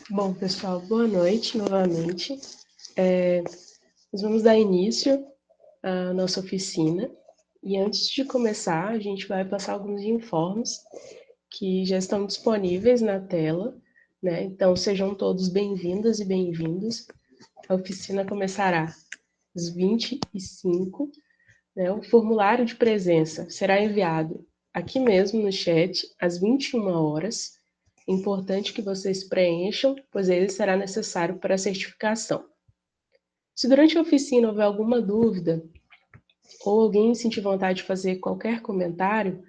Bom, pessoal, boa noite novamente. Nós vamos dar início à nossa oficina. E antes de começar, a gente vai passar alguns informes que já estão disponíveis na tela, né? Então, sejam todos bem-vindas e bem-vindos. A oficina começará às 25, né? O formulário de presença será enviado aqui mesmo no chat às 21 horas. É importante que vocês preencham, pois ele será necessário para a certificação. Se durante a oficina houver alguma dúvida, ou alguém sentir vontade de fazer qualquer comentário,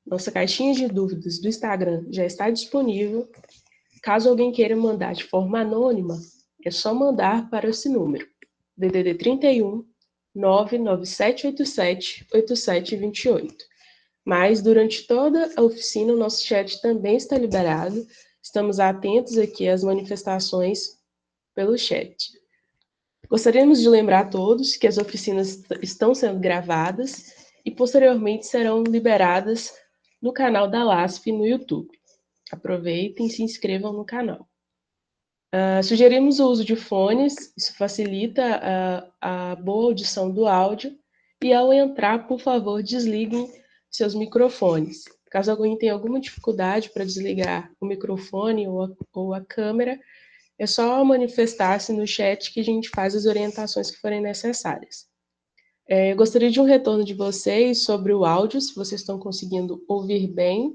nossa caixinha de dúvidas do Instagram já está disponível. Caso alguém queira mandar de forma anônima, é só mandar para esse número, DDD 31 99787 8728. Mas durante toda a oficina, o nosso chat também está liberado. Estamos atentos aqui às manifestações pelo chat. Gostaríamos de lembrar a todos que as oficinas estão sendo gravadas e posteriormente serão liberadas no canal da LASP no YouTube. Aproveitem e se inscrevam no canal. Sugerimos o uso de fones, isso facilita a boa audição do áudio, e ao entrar, por favor, desliguem seus microfones. Caso alguém tenha alguma dificuldade para desligar o microfone ou a câmera, é só manifestar-se no chat que a gente faz as orientações que forem necessárias. Eu gostaria de um retorno de vocês sobre o áudio, se vocês estão conseguindo ouvir bem.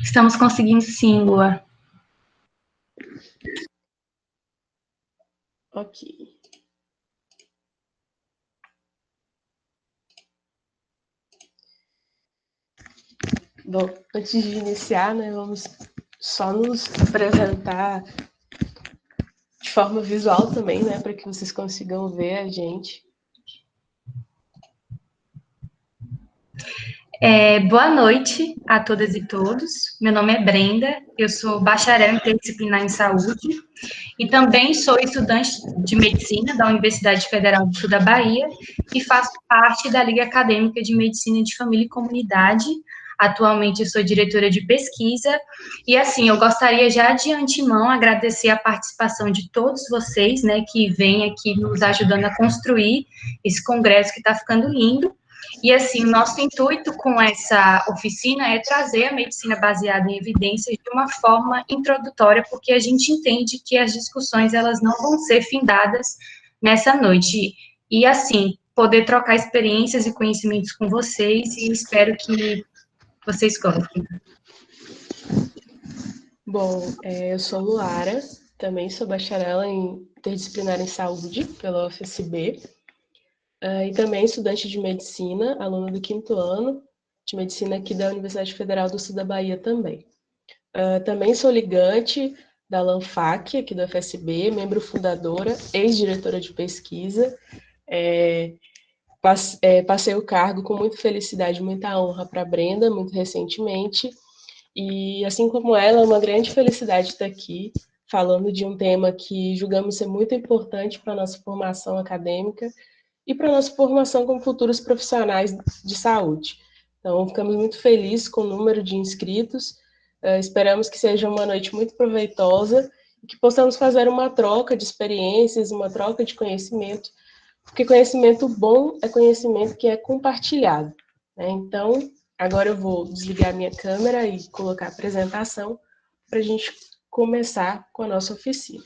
Estamos conseguindo sim, Lua. Ok. Bom, antes de iniciar, né, vamos só nos apresentar de forma visual também, né, para que vocês consigam ver a gente. Boa noite a todas e todos. Meu nome é Brenda, eu sou bacharel interdisciplinar em saúde e também sou estudante de medicina da Universidade Federal do Sul da Bahia e faço parte da Liga Acadêmica de Medicina de Família e Comunidade. Atualmente eu sou diretora de pesquisa e, assim, eu gostaria já de antemão agradecer a participação de todos vocês, né, que vêm aqui nos ajudando a construir esse congresso que está ficando lindo. E, assim, o nosso intuito com essa oficina é trazer a medicina baseada em evidências de uma forma introdutória, porque a gente entende que as discussões, elas não vão ser findadas nessa noite. E, assim, poder trocar experiências e conhecimentos com vocês, e espero que vocês gostem. Bom, eu sou Luara, também sou bacharel em interdisciplinar em saúde pela UFSB, e também estudante de medicina, aluna do 5º ano de medicina aqui da Universidade Federal do Sul da Bahia também. Também sou ligante da LANFAC, aqui da UFSB, membro fundadora, ex-diretora de pesquisa. Passei o cargo com muita felicidade, muita honra para a Brenda, muito recentemente. E, assim como ela, é uma grande felicidade estar aqui, falando de um tema que julgamos ser muito importante para a nossa formação acadêmica e para a nossa formação como futuros profissionais de saúde. Então, ficamos muito felizes com o número de inscritos. Esperamos que seja uma noite muito proveitosa e que possamos fazer uma troca de experiências, uma troca de conhecimento, porque conhecimento bom é conhecimento que é compartilhado, né? Então, agora eu vou desligar minha câmera e colocar a apresentação para a gente começar com a nossa oficina.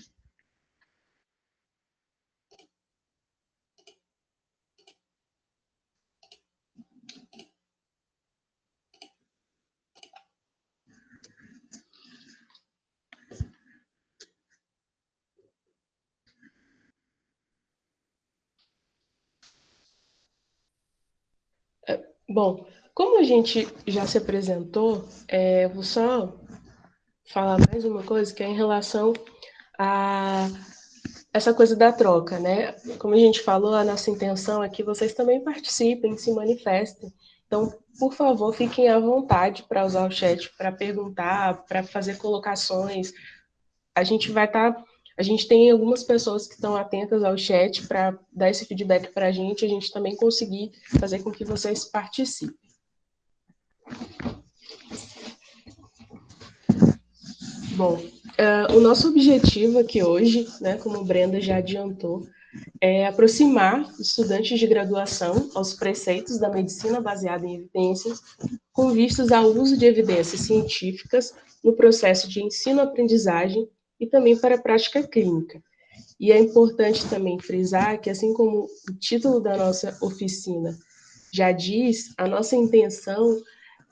Bom, como a gente já se apresentou, eu vou só falar mais uma coisa, que é em relação a essa coisa da troca, né? Como a gente falou, a nossa intenção é que vocês também participem, se manifestem. Então, por favor, fiquem à vontade para usar o chat, para perguntar, para fazer colocações. A gente tem algumas pessoas que estão atentas ao chat para dar esse feedback para a gente também conseguir fazer com que vocês participem. Bom, o nosso objetivo aqui hoje, né, como a Brenda já adiantou, é aproximar estudantes de graduação aos preceitos da medicina baseada em evidências, com vistas ao uso de evidências científicas no processo de ensino-aprendizagem e também para a prática clínica. E é importante também frisar que, assim como o título da nossa oficina já diz, a nossa intenção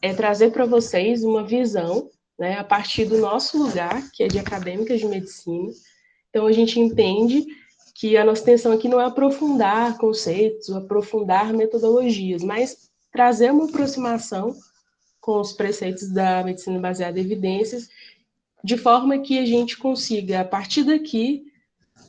é trazer para vocês uma visão, né, a partir do nosso lugar, que é de acadêmicas de medicina. Então, a gente entende que a nossa intenção aqui não é aprofundar conceitos, aprofundar metodologias, mas trazer uma aproximação com os preceitos da medicina baseada em evidências, de forma que a gente consiga, a partir daqui,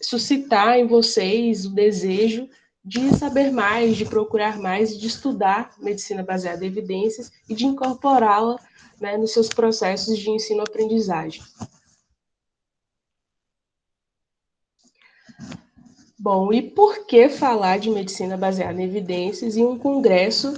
suscitar em vocês o desejo de saber mais, de procurar mais, de estudar medicina baseada em evidências e de incorporá-la, né, nos seus processos de ensino-aprendizagem. Bom, e por que falar de medicina baseada em evidências em um congresso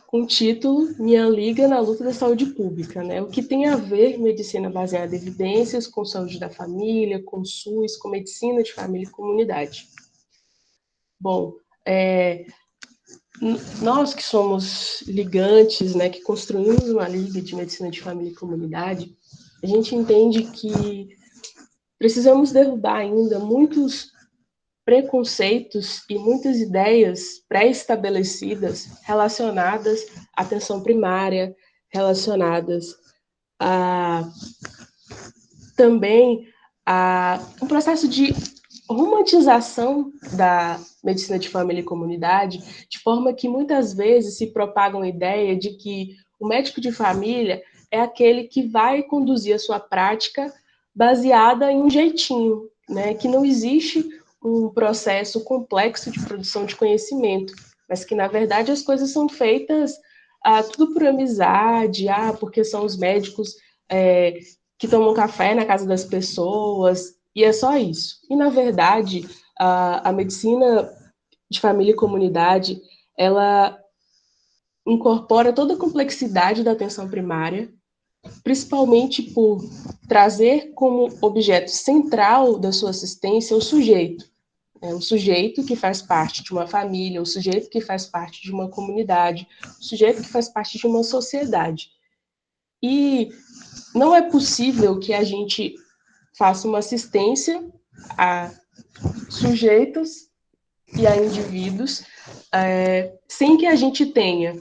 com o título Minha Liga na Luta da Saúde Pública, né? O que tem a ver medicina baseada em evidências com saúde da família, com SUS, com medicina de família e comunidade? Bom, nós que somos ligantes, né, que construímos uma liga de medicina de família e comunidade, a gente entende que precisamos derrubar ainda muitos preconceitos e muitas ideias pré-estabelecidas relacionadas à atenção primária, relacionadas a também a um processo de romantização da medicina de família e comunidade, de forma que muitas vezes se propaga uma ideia de que o médico de família é aquele que vai conduzir a sua prática baseada em um jeitinho, né? Que não existe um processo complexo de produção de conhecimento, mas que, na verdade, as coisas são feitas tudo por amizade, porque são os médicos que tomam café na casa das pessoas, e é só isso. E, na verdade, a medicina de família e comunidade, ela incorpora toda a complexidade da atenção primária, principalmente por trazer como objeto central da sua assistência o sujeito. O sujeito que faz parte de uma família, o sujeito que faz parte de uma comunidade, o sujeito que faz parte de uma sociedade. E não é possível que a gente faça uma assistência a sujeitos e a indivíduos sem que a gente tenha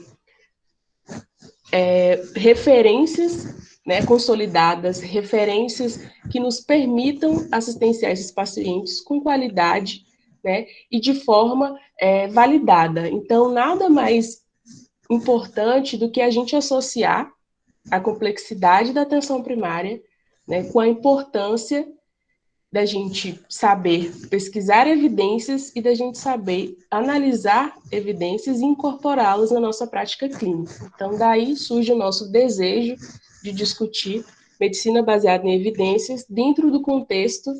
referências, né, consolidadas, referências que nos permitam assistenciar esses pacientes com qualidade, né, e de forma validada. Então, nada mais importante do que a gente associar a complexidade da atenção primária, né, com a importância da gente saber pesquisar evidências e da gente saber analisar evidências e incorporá-las na nossa prática clínica. Então, daí surge o nosso desejo de discutir medicina baseada em evidências dentro do contexto,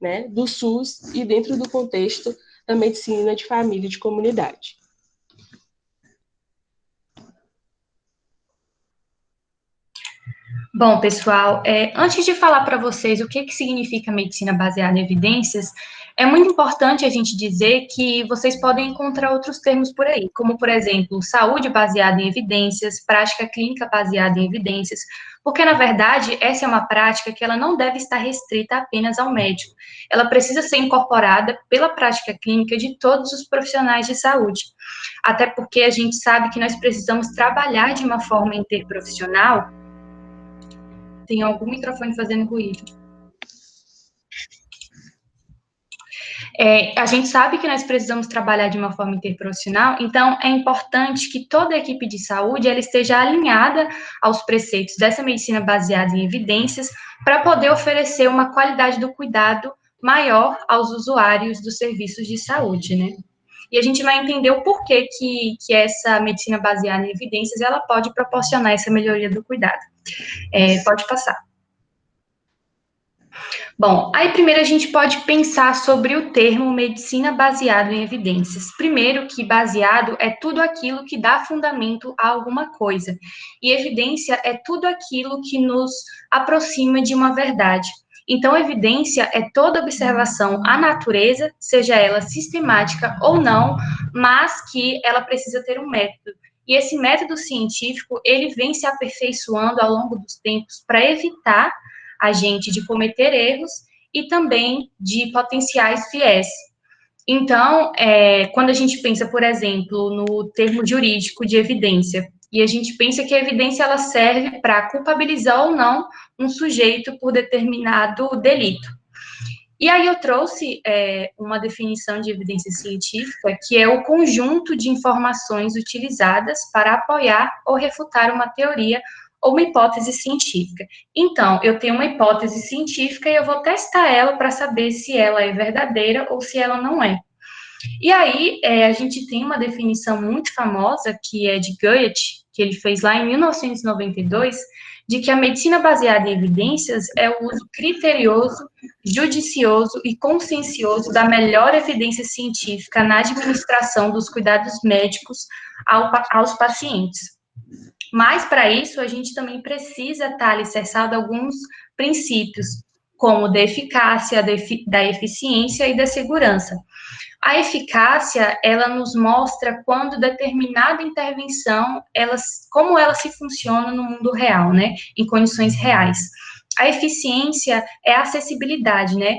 né, do SUS e dentro do contexto da medicina de família e de comunidade. Bom, pessoal, antes de falar para vocês o que significa medicina baseada em evidências, é muito importante a gente dizer que vocês podem encontrar outros termos por aí, como, por exemplo, saúde baseada em evidências, prática clínica baseada em evidências, porque, na verdade, essa é uma prática que ela não deve estar restrita apenas ao médico, ela precisa ser incorporada pela prática clínica de todos os profissionais de saúde, até porque a gente sabe que nós precisamos trabalhar de uma forma interprofissional. Tem algum microfone fazendo ruído. A gente sabe que nós precisamos trabalhar de uma forma interprofissional, então é importante que toda a equipe de saúde ela esteja alinhada aos preceitos dessa medicina baseada em evidências para poder oferecer uma qualidade do cuidado maior aos usuários dos serviços de saúde, né? E a gente vai entender o porquê que essa medicina baseada em evidências ela pode proporcionar essa melhoria do cuidado. Pode passar. Bom, aí primeiro a gente pode pensar sobre o termo medicina baseado em evidências. Primeiro que baseado é tudo aquilo que dá fundamento a alguma coisa, e evidência é tudo aquilo que nos aproxima de uma verdade. Então, evidência é toda observação à natureza, seja ela sistemática ou não, mas que ela precisa ter um método. E esse método científico, ele vem se aperfeiçoando ao longo dos tempos para evitar a gente de cometer erros e também de potenciais viés. Então, quando a gente pensa, por exemplo, no termo jurídico de evidência, e a gente pensa que a evidência ela serve para culpabilizar ou não um sujeito por determinado delito. E aí eu trouxe uma definição de evidência científica, que é o conjunto de informações utilizadas para apoiar ou refutar uma teoria ou uma hipótese científica. Então, eu tenho uma hipótese científica e eu vou testar ela para saber se ela é verdadeira ou se ela não é. E aí, a gente tem uma definição muito famosa, que é de Goethe, que ele fez lá em 1992, de que a medicina baseada em evidências é o uso criterioso, judicioso e consciencioso da melhor evidência científica na administração dos cuidados médicos aos pacientes. Mas, para isso, a gente também precisa estar alicerçado alguns princípios, como da eficácia, da eficiência e da segurança. A eficácia, ela nos mostra quando determinada intervenção, como ela se funciona no mundo real, né? Em condições reais. A eficiência é a acessibilidade, né?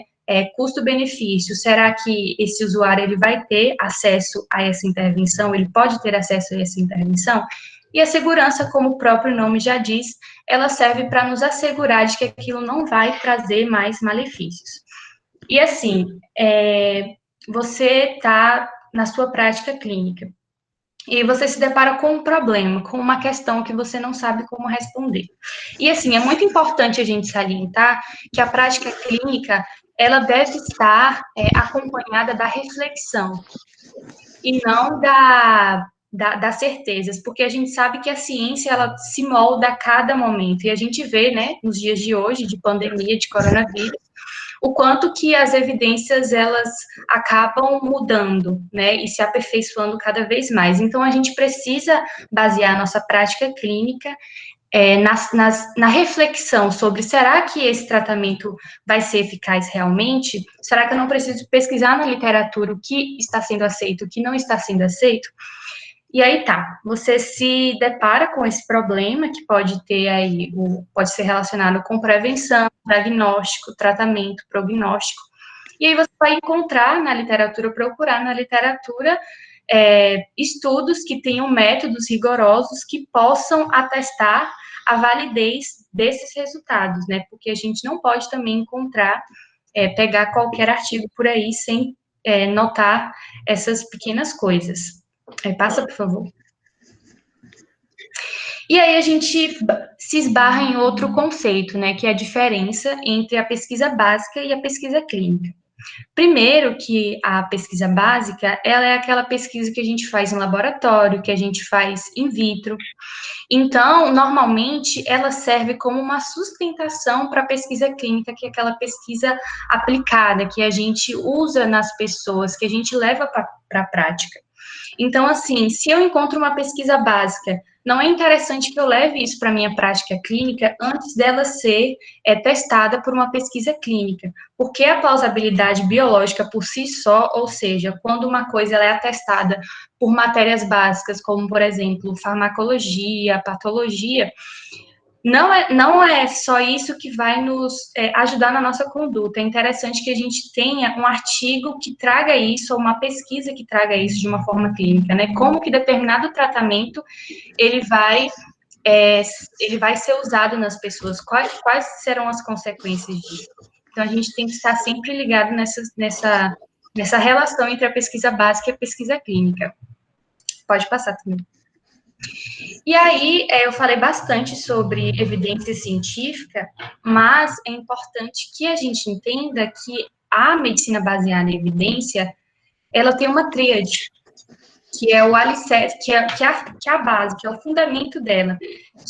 Custo-benefício. Será que esse usuário ele vai ter acesso a essa intervenção? Ele pode ter acesso a essa intervenção? E a segurança, como o próprio nome já diz, ela serve para nos assegurar de que aquilo não vai trazer mais malefícios. E assim, você está na sua prática clínica e você se depara com um problema, com uma questão que você não sabe como responder. E assim, é muito importante a gente salientar que a prática clínica, ela deve estar acompanhada da reflexão e não das certezas, porque a gente sabe que a ciência, ela se molda a cada momento, e a gente vê, né, nos dias de hoje, de pandemia, de coronavírus, o quanto que as evidências, elas acabam mudando, né, e se aperfeiçoando cada vez mais. Então, a gente precisa basear a nossa prática clínica na reflexão sobre, será que esse tratamento vai ser eficaz realmente? Será que eu não preciso pesquisar na literatura o que está sendo aceito, o que não está sendo aceito? E aí tá, você se depara com esse problema que pode ter aí, pode ser relacionado com prevenção, diagnóstico, tratamento, prognóstico. E aí você vai encontrar na literatura, procurar na literatura estudos que tenham métodos rigorosos que possam atestar a validez desses resultados, né? Porque a gente não pode também encontrar, pegar qualquer artigo por aí sem notar essas pequenas coisas. Passa, por favor. E aí a gente se esbarra em outro conceito, né, que é a diferença entre a pesquisa básica e a pesquisa clínica. Primeiro que a pesquisa básica, ela é aquela pesquisa que a gente faz em laboratório, que a gente faz in vitro. Então, normalmente, ela serve como uma sustentação para a pesquisa clínica, que é aquela pesquisa aplicada, que a gente usa nas pessoas, que a gente leva para a prática. Então, assim, se eu encontro uma pesquisa básica, não é interessante que eu leve isso para a minha prática clínica antes dela ser testada por uma pesquisa clínica, porque a plausibilidade biológica por si só, ou seja, quando uma coisa ela é atestada por matérias básicas, como, por exemplo, farmacologia, patologia, não é só isso que vai nos ajudar na nossa conduta. É interessante que a gente tenha um artigo que traga isso, ou uma pesquisa que traga isso de uma forma clínica, né? Como que determinado tratamento ele vai ser usado nas pessoas, quais serão as consequências disso. Então, a gente tem que estar sempre ligado nessa relação entre a pesquisa básica e a pesquisa clínica. Pode passar também. E aí, eu falei bastante sobre evidência científica, mas é importante que a gente entenda que a medicina baseada em evidência, ela tem uma tríade, que é o alicerce, que é a base, que é o fundamento dela,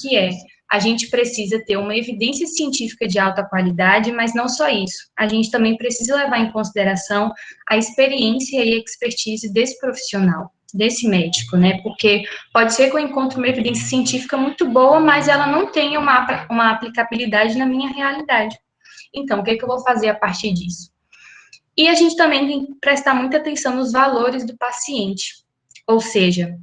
que é a gente precisa ter uma evidência científica de alta qualidade, mas não só isso. A gente também precisa levar em consideração a experiência e expertise desse profissional, desse médico, né? Porque pode ser que eu encontre uma evidência científica muito boa, mas ela não tenha uma aplicabilidade na minha realidade. Então, o que, que eu vou fazer a partir disso? E a gente também tem que prestar muita atenção nos valores do paciente. Ou seja,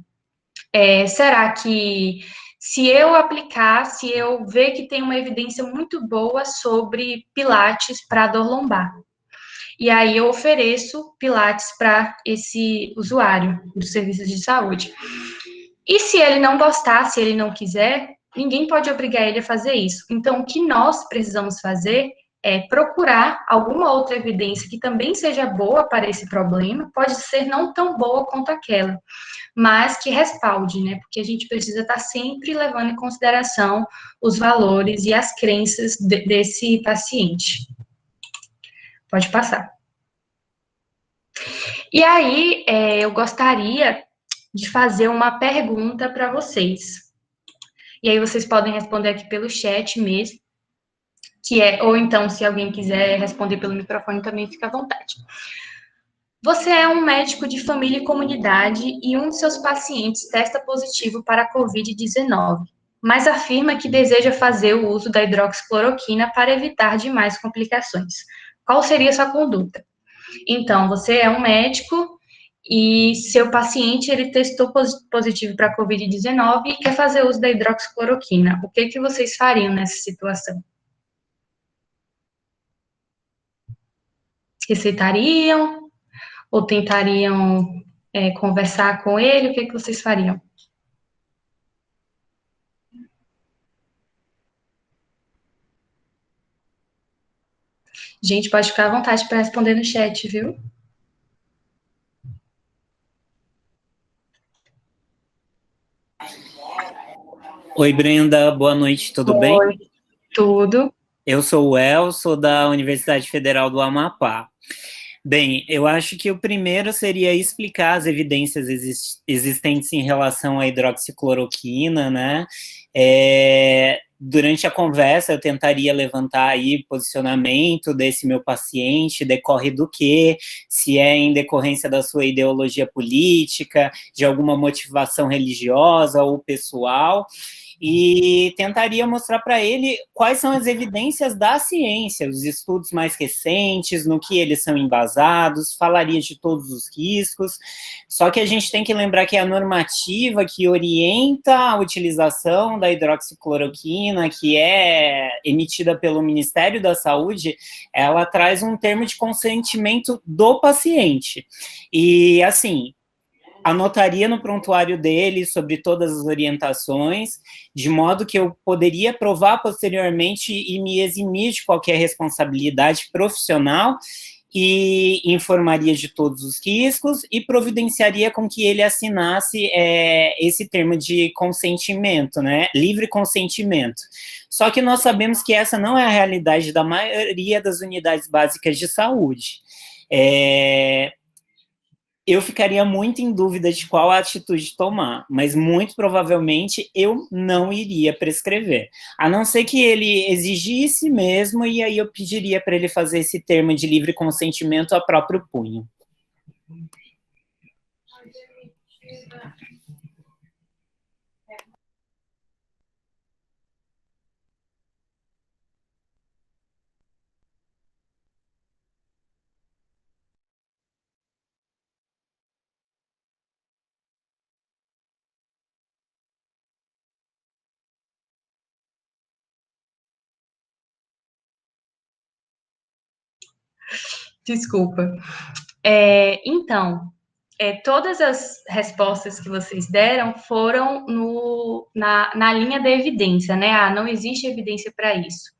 será que se eu aplicar, se eu ver que tem uma evidência muito boa sobre pilates para dor lombar, e aí eu ofereço pilates para esse usuário dos serviços de saúde. E se ele não gostar, se ele não quiser, ninguém pode obrigar ele a fazer isso. Então, o que nós precisamos fazer é procurar alguma outra evidência que também seja boa para esse problema, pode ser não tão boa quanto aquela, mas que respalde, né? Porque a gente precisa estar sempre levando em consideração os valores e as crenças desse paciente. Pode passar. E aí, eu gostaria de fazer uma pergunta para vocês. E aí vocês podem responder aqui pelo chat mesmo, ou então, se alguém quiser responder pelo microfone, também fica à vontade. Você é um médico de família e comunidade e um de seus pacientes testa positivo para a Covid-19, mas afirma que deseja fazer o uso da hidroxicloroquina para evitar demais complicações. Qual seria a sua conduta? Então, você é um médico e seu paciente ele testou positivo para a Covid-19 e quer fazer uso da hidroxicloroquina. O que vocês fariam nessa situação? Receitariam ou tentariam conversar com ele? O que vocês fariam? Gente, pode ficar à vontade para responder no chat, viu? Oi, Brenda, boa noite, tudo bem? Oi, tudo. Eu sou o El, sou da Universidade Federal do Amapá. Bem, eu acho que o primeiro seria explicar as evidências existentes em relação à hidroxicloroquina, né? Durante a conversa, eu tentaria levantar aí posicionamento desse meu paciente, decorre do quê? Se é em decorrência da sua ideologia política, de alguma motivação religiosa ou pessoal, e tentaria mostrar para ele quais são as evidências da ciência, os estudos mais recentes, no que eles são embasados, falaria de todos os riscos, só que a gente tem que lembrar que a normativa que orienta a utilização da hidroxicloroquina, que é emitida pelo Ministério da Saúde, ela traz um termo de consentimento do paciente, e assim, anotaria no prontuário dele sobre todas as orientações, de modo que eu poderia provar posteriormente e me eximir de qualquer responsabilidade profissional, e informaria de todos os riscos e providenciaria com que ele assinasse esse termo de consentimento, né? Livre consentimento. Só que nós sabemos que essa não é a realidade da maioria das unidades básicas de saúde. Eu ficaria muito em dúvida de qual atitude tomar, mas muito provavelmente eu não iria prescrever, a não ser que ele exigisse mesmo, e aí eu pediria para ele fazer esse termo de livre consentimento a próprio punho. Desculpa. Então, todas as respostas que vocês deram foram na linha da evidência, né? Não existe evidência para isso.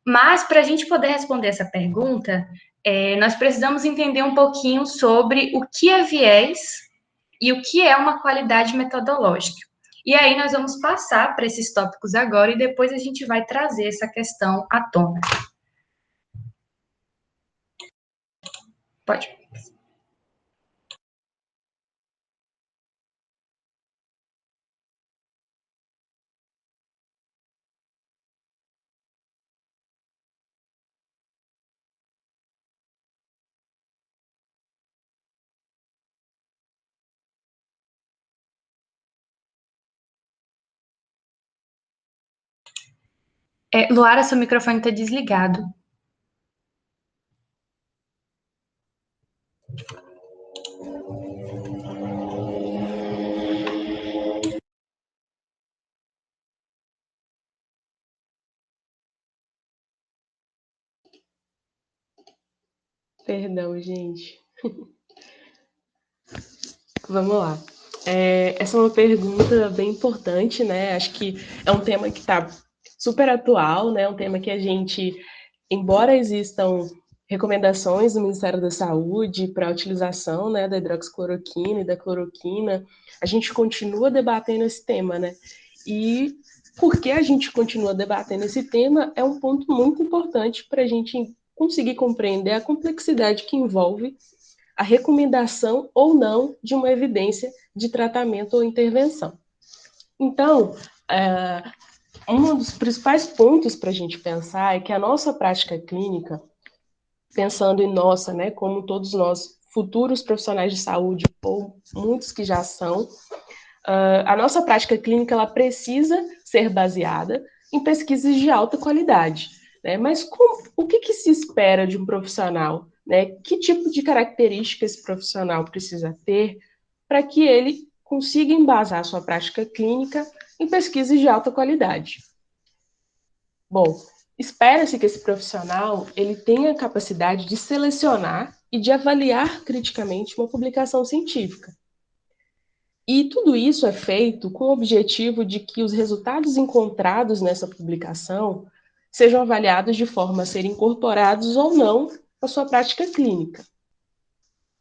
Mas, para a gente poder responder essa pergunta, nós precisamos entender um pouquinho sobre o que é viés e o que é uma qualidade metodológica. E aí nós vamos passar para esses tópicos agora e depois a gente vai trazer essa questão à tona. Pode. Luara, seu microfone está desligado. Perdão, gente. Vamos lá. Essa é uma pergunta bem importante, né? Acho que é um tema que está super atual, né? Um tema que a gente, embora existam recomendações do Ministério da Saúde para a utilização, né, da hidroxicloroquina e da cloroquina, a gente continua debatendo esse tema, né? E por que a gente continua debatendo esse tema é um ponto muito importante para a gente conseguir compreender a complexidade que envolve a recomendação ou não de uma evidência de tratamento ou intervenção. Então, um dos principais pontos para a gente pensar é que a nossa prática clínica, pensando em nossa, né, como todos nós, futuros profissionais de saúde, ou muitos que já são, a nossa prática clínica ela precisa ser baseada em pesquisas de alta qualidade. Né? Mas o que se espera de um profissional? Né? Que tipo de característica esse profissional precisa ter para que ele consiga embasar sua prática clínica em pesquisas de alta qualidade? Bom, espera-se que esse profissional ele tenha a capacidade de selecionar e de avaliar criticamente uma publicação científica. E tudo isso é feito com o objetivo de que os resultados encontrados nessa publicação sejam avaliados de forma a serem incorporados ou não à sua prática clínica.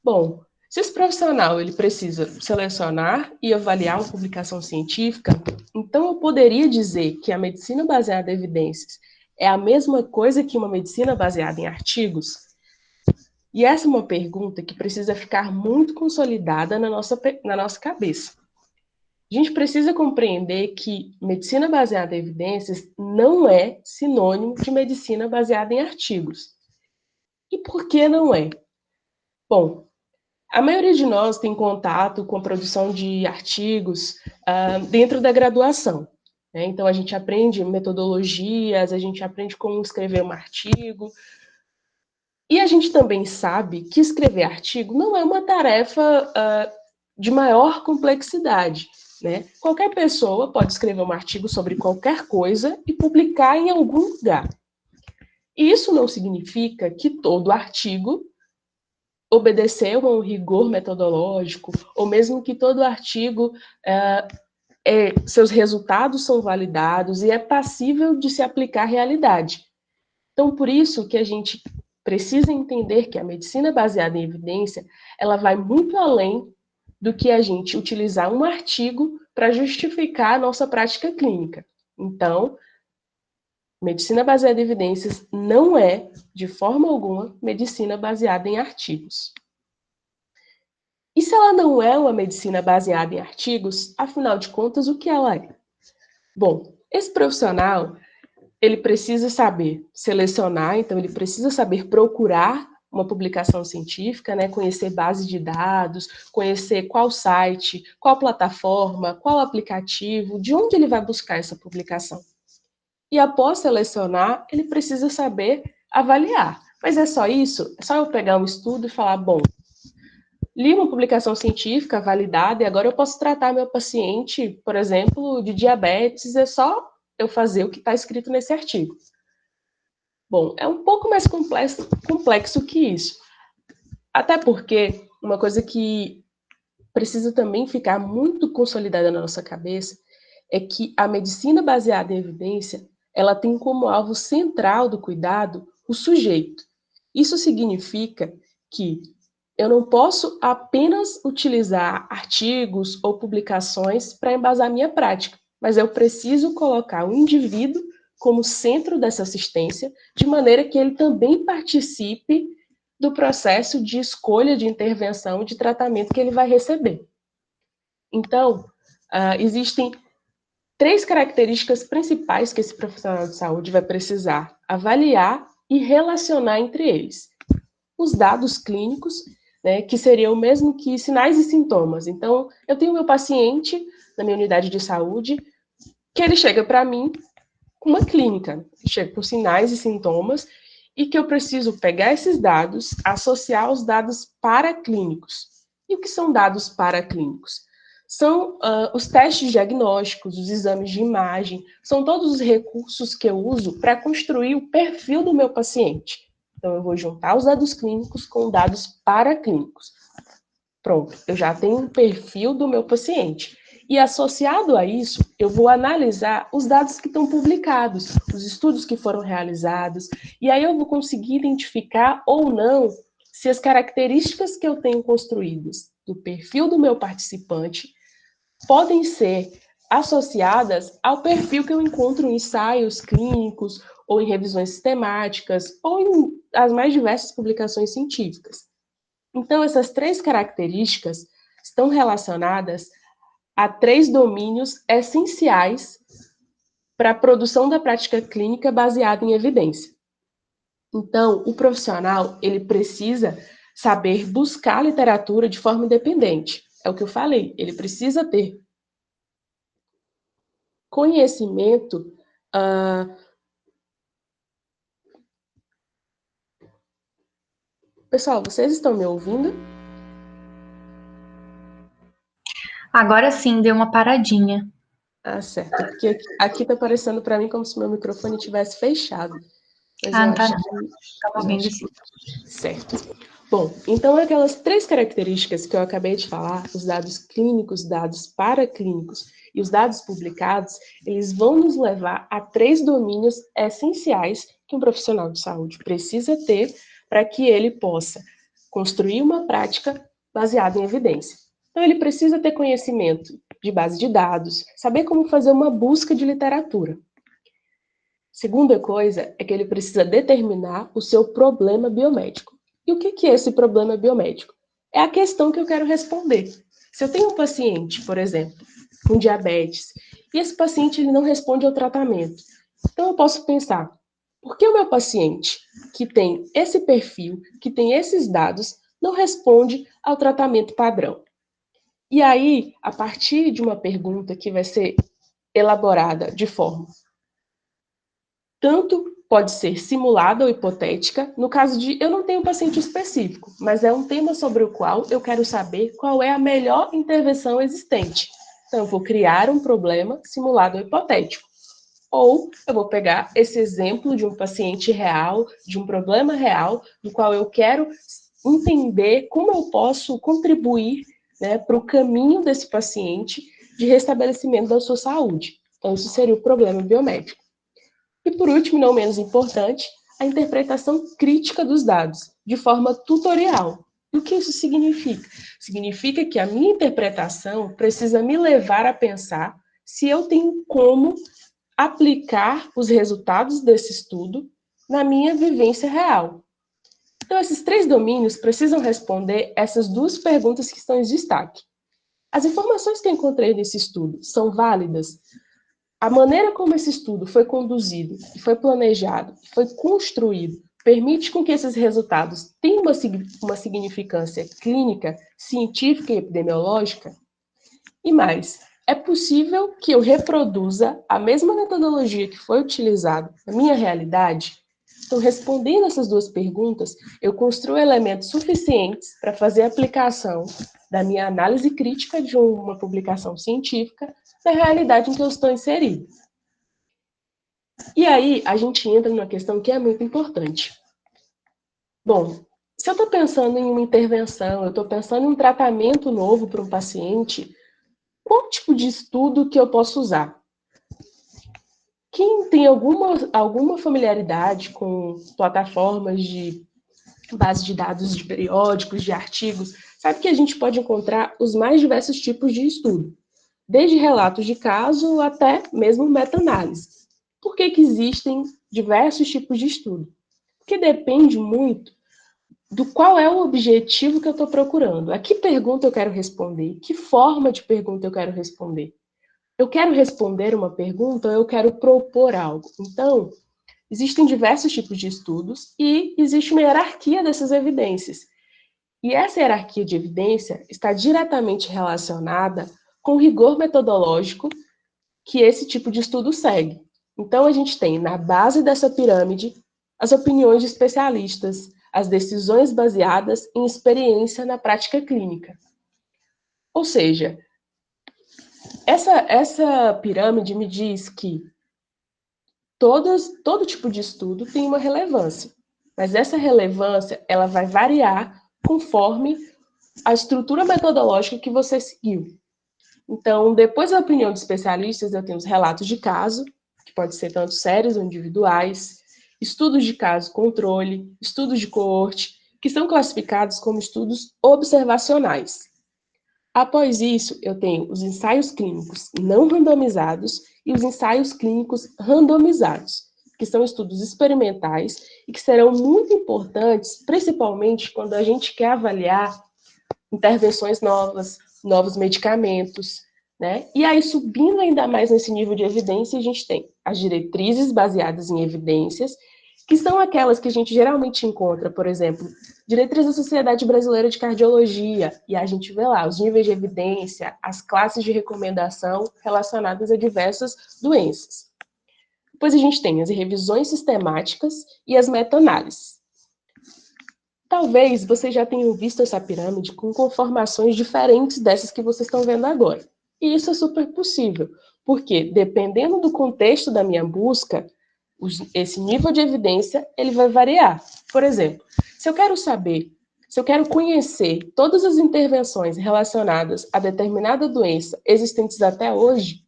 Bom, se esse profissional ele precisa selecionar e avaliar uma publicação científica, então eu poderia dizer que a medicina baseada em evidências é a mesma coisa que uma medicina baseada em artigos? E essa é uma pergunta que precisa ficar muito consolidada na nossa cabeça. A gente precisa compreender que medicina baseada em evidências não é sinônimo de medicina baseada em artigos. E por que não é? Bom, a maioria de nós tem contato com a produção de artigos dentro da graduação. Né? Então, a gente aprende metodologias, a gente aprende como escrever um artigo. E a gente também sabe que escrever artigo não é uma tarefa de maior complexidade. Né? Qualquer pessoa pode escrever um artigo sobre qualquer coisa e publicar em algum lugar. E isso não significa que todo artigo obedeceu a um rigor metodológico, ou mesmo que todo artigo, seus resultados são validados e é passível de se aplicar à realidade. Então, por isso que a gente precisa entender que a medicina baseada em evidência, ela vai muito além do que a gente utilizar um artigo para justificar a nossa prática clínica. Então, medicina baseada em evidências não é, de forma alguma, medicina baseada em artigos. E se ela não é uma medicina baseada em artigos, afinal de contas, o que ela é? Bom, esse profissional, ele precisa saber selecionar, então ele precisa saber procurar uma publicação científica, né, conhecer base de dados, conhecer qual site, qual plataforma, qual aplicativo, de onde ele vai buscar essa publicação. E após selecionar, ele precisa saber avaliar. Mas é só isso? É só eu pegar um estudo e falar, bom, li uma publicação científica validada e agora eu posso tratar meu paciente, por exemplo, de diabetes, é só eu fazer o que está escrito nesse artigo. Bom, é um pouco mais complexo que isso. Até porque uma coisa que precisa também ficar muito consolidada na nossa cabeça é que a medicina baseada em evidência, ela tem como alvo central do cuidado o sujeito. Isso significa que eu não posso apenas utilizar artigos ou publicações para embasar minha prática, mas eu preciso colocar o indivíduo como centro dessa assistência, de maneira que ele também participe do processo de escolha de intervenção e de tratamento que ele vai receber. Então, existem 3 características principais que esse profissional de saúde vai precisar avaliar e relacionar entre eles. Os dados clínicos, né, que seria o mesmo que sinais e sintomas. Então, eu tenho meu paciente na minha unidade de saúde, que ele chega para mim uma clínica, chega com sinais e sintomas, e que eu preciso pegar esses dados, associar aos dados paraclínicos. E o que são dados paraclínicos? São os testes diagnósticos, os exames de imagem, são todos os recursos que eu uso para construir o perfil do meu paciente. Então, eu vou juntar os dados clínicos com dados paraclínicos. Pronto, eu já tenho um perfil do meu paciente. E associado a isso, eu vou analisar os dados que estão publicados, os estudos que foram realizados, e aí eu vou conseguir identificar ou não se as características que eu tenho construídas do perfil do meu participante podem ser associadas ao perfil que eu encontro em ensaios clínicos, ou em revisões sistemáticas, ou em as mais diversas publicações científicas. Então, essas 3 características estão relacionadas a 3 domínios essenciais para a produção da prática clínica baseada em evidência. Então, o profissional, ele precisa saber buscar literatura de forma independente. É o que eu falei, ele precisa ter conhecimento Pessoal, vocês estão me ouvindo? Agora sim, deu uma paradinha. Ah, certo. Porque aqui está parecendo para mim como se meu microfone tivesse fechado. Mas eu Não tá acho não. que... Estava ouvindo sim. Certo. Bom, então aquelas 3 características que eu acabei de falar, os dados clínicos, dados paraclínicos e os dados publicados, eles vão nos levar a 3 domínios essenciais que um profissional de saúde precisa ter para que ele possa construir uma prática baseada em evidência. Então, ele precisa ter conhecimento de base de dados, saber como fazer uma busca de literatura. Segunda coisa é que ele precisa determinar o seu problema biomédico. E o que é esse problema biomédico? É a questão que eu quero responder. Se eu tenho um paciente, por exemplo, com diabetes, e esse paciente ele não responde ao tratamento, então eu posso pensar, por que o meu paciente, que tem esse perfil, que tem esses dados, não responde ao tratamento padrão? E aí, a partir de uma pergunta que vai ser elaborada de forma tanto pode ser simulada ou hipotética, no caso de eu não tenho um paciente específico, mas é um tema sobre o qual eu quero saber qual é a melhor intervenção existente. Então, eu vou criar um problema simulado ou hipotético. Ou eu vou pegar esse exemplo de um paciente real, de um problema real, do qual eu quero entender como eu posso contribuir, né, para o caminho desse paciente de restabelecimento da sua saúde. Então, isso seria o problema biomédico. E, por último, não menos importante, a interpretação crítica dos dados, de forma tutorial. E o que isso significa? Significa que a minha interpretação precisa me levar a pensar se eu tenho como aplicar os resultados desse estudo na minha vivência real. Então, esses 3 domínios precisam responder essas 2 perguntas que estão em destaque. As informações que eu encontrei nesse estudo são válidas? A maneira como esse estudo foi conduzido, foi planejado, foi construído, permite com que esses resultados tenham uma significância clínica, científica e epidemiológica? E mais, é possível que eu reproduza a mesma metodologia que foi utilizada na minha realidade? Então, respondendo essas 2 perguntas, eu construo elementos suficientes para fazer a aplicação da minha análise crítica de uma publicação científica na realidade em que eu estou inserido. E aí, a gente entra numa questão que é muito importante. Bom, se eu estou pensando em uma intervenção, eu estou pensando em um tratamento novo para um paciente, qual tipo de estudo que eu posso usar? Quem tem alguma familiaridade com plataformas de base de dados de periódicos, de artigos, sabe que a gente pode encontrar os mais diversos tipos de estudo, desde relatos de caso até mesmo meta-análise. Por que existem diversos tipos de estudo? Porque depende muito do qual é o objetivo que eu estou procurando. A que pergunta eu quero responder? Que forma de pergunta eu quero responder? Eu quero responder uma pergunta ou eu quero propor algo? Então, existem diversos tipos de estudos e existe uma hierarquia dessas evidências. E essa hierarquia de evidência está diretamente relacionada com o rigor metodológico que esse tipo de estudo segue. Então, a gente tem, na base dessa pirâmide, as opiniões de especialistas, as decisões baseadas em experiência na prática clínica. Ou seja, essa pirâmide me diz que todo tipo de estudo tem uma relevância, mas essa relevância ela vai variar conforme a estrutura metodológica que você seguiu. Então, depois da opinião de especialistas, eu tenho os relatos de caso, que pode ser tanto sérios ou individuais, estudos de caso controle, estudos de coorte, que são classificados como estudos observacionais. Após isso, eu tenho os ensaios clínicos não randomizados e os ensaios clínicos randomizados, que são estudos experimentais e que serão muito importantes, principalmente quando a gente quer avaliar intervenções novas, novos medicamentos, né? E aí, subindo ainda mais nesse nível de evidência, a gente tem as diretrizes baseadas em evidências, que são aquelas que a gente geralmente encontra, por exemplo, diretrizes da Sociedade Brasileira de Cardiologia, e a gente vê lá os níveis de evidência, as classes de recomendação relacionadas a diversas doenças. Depois a gente tem as revisões sistemáticas e as meta-análises. Talvez vocês já tenham visto essa pirâmide com conformações diferentes dessas que vocês estão vendo agora. E isso é super possível, porque dependendo do contexto da minha busca, esse nível de evidência ele vai variar. Por exemplo, se eu quero conhecer todas as intervenções relacionadas a determinada doença existentes até hoje,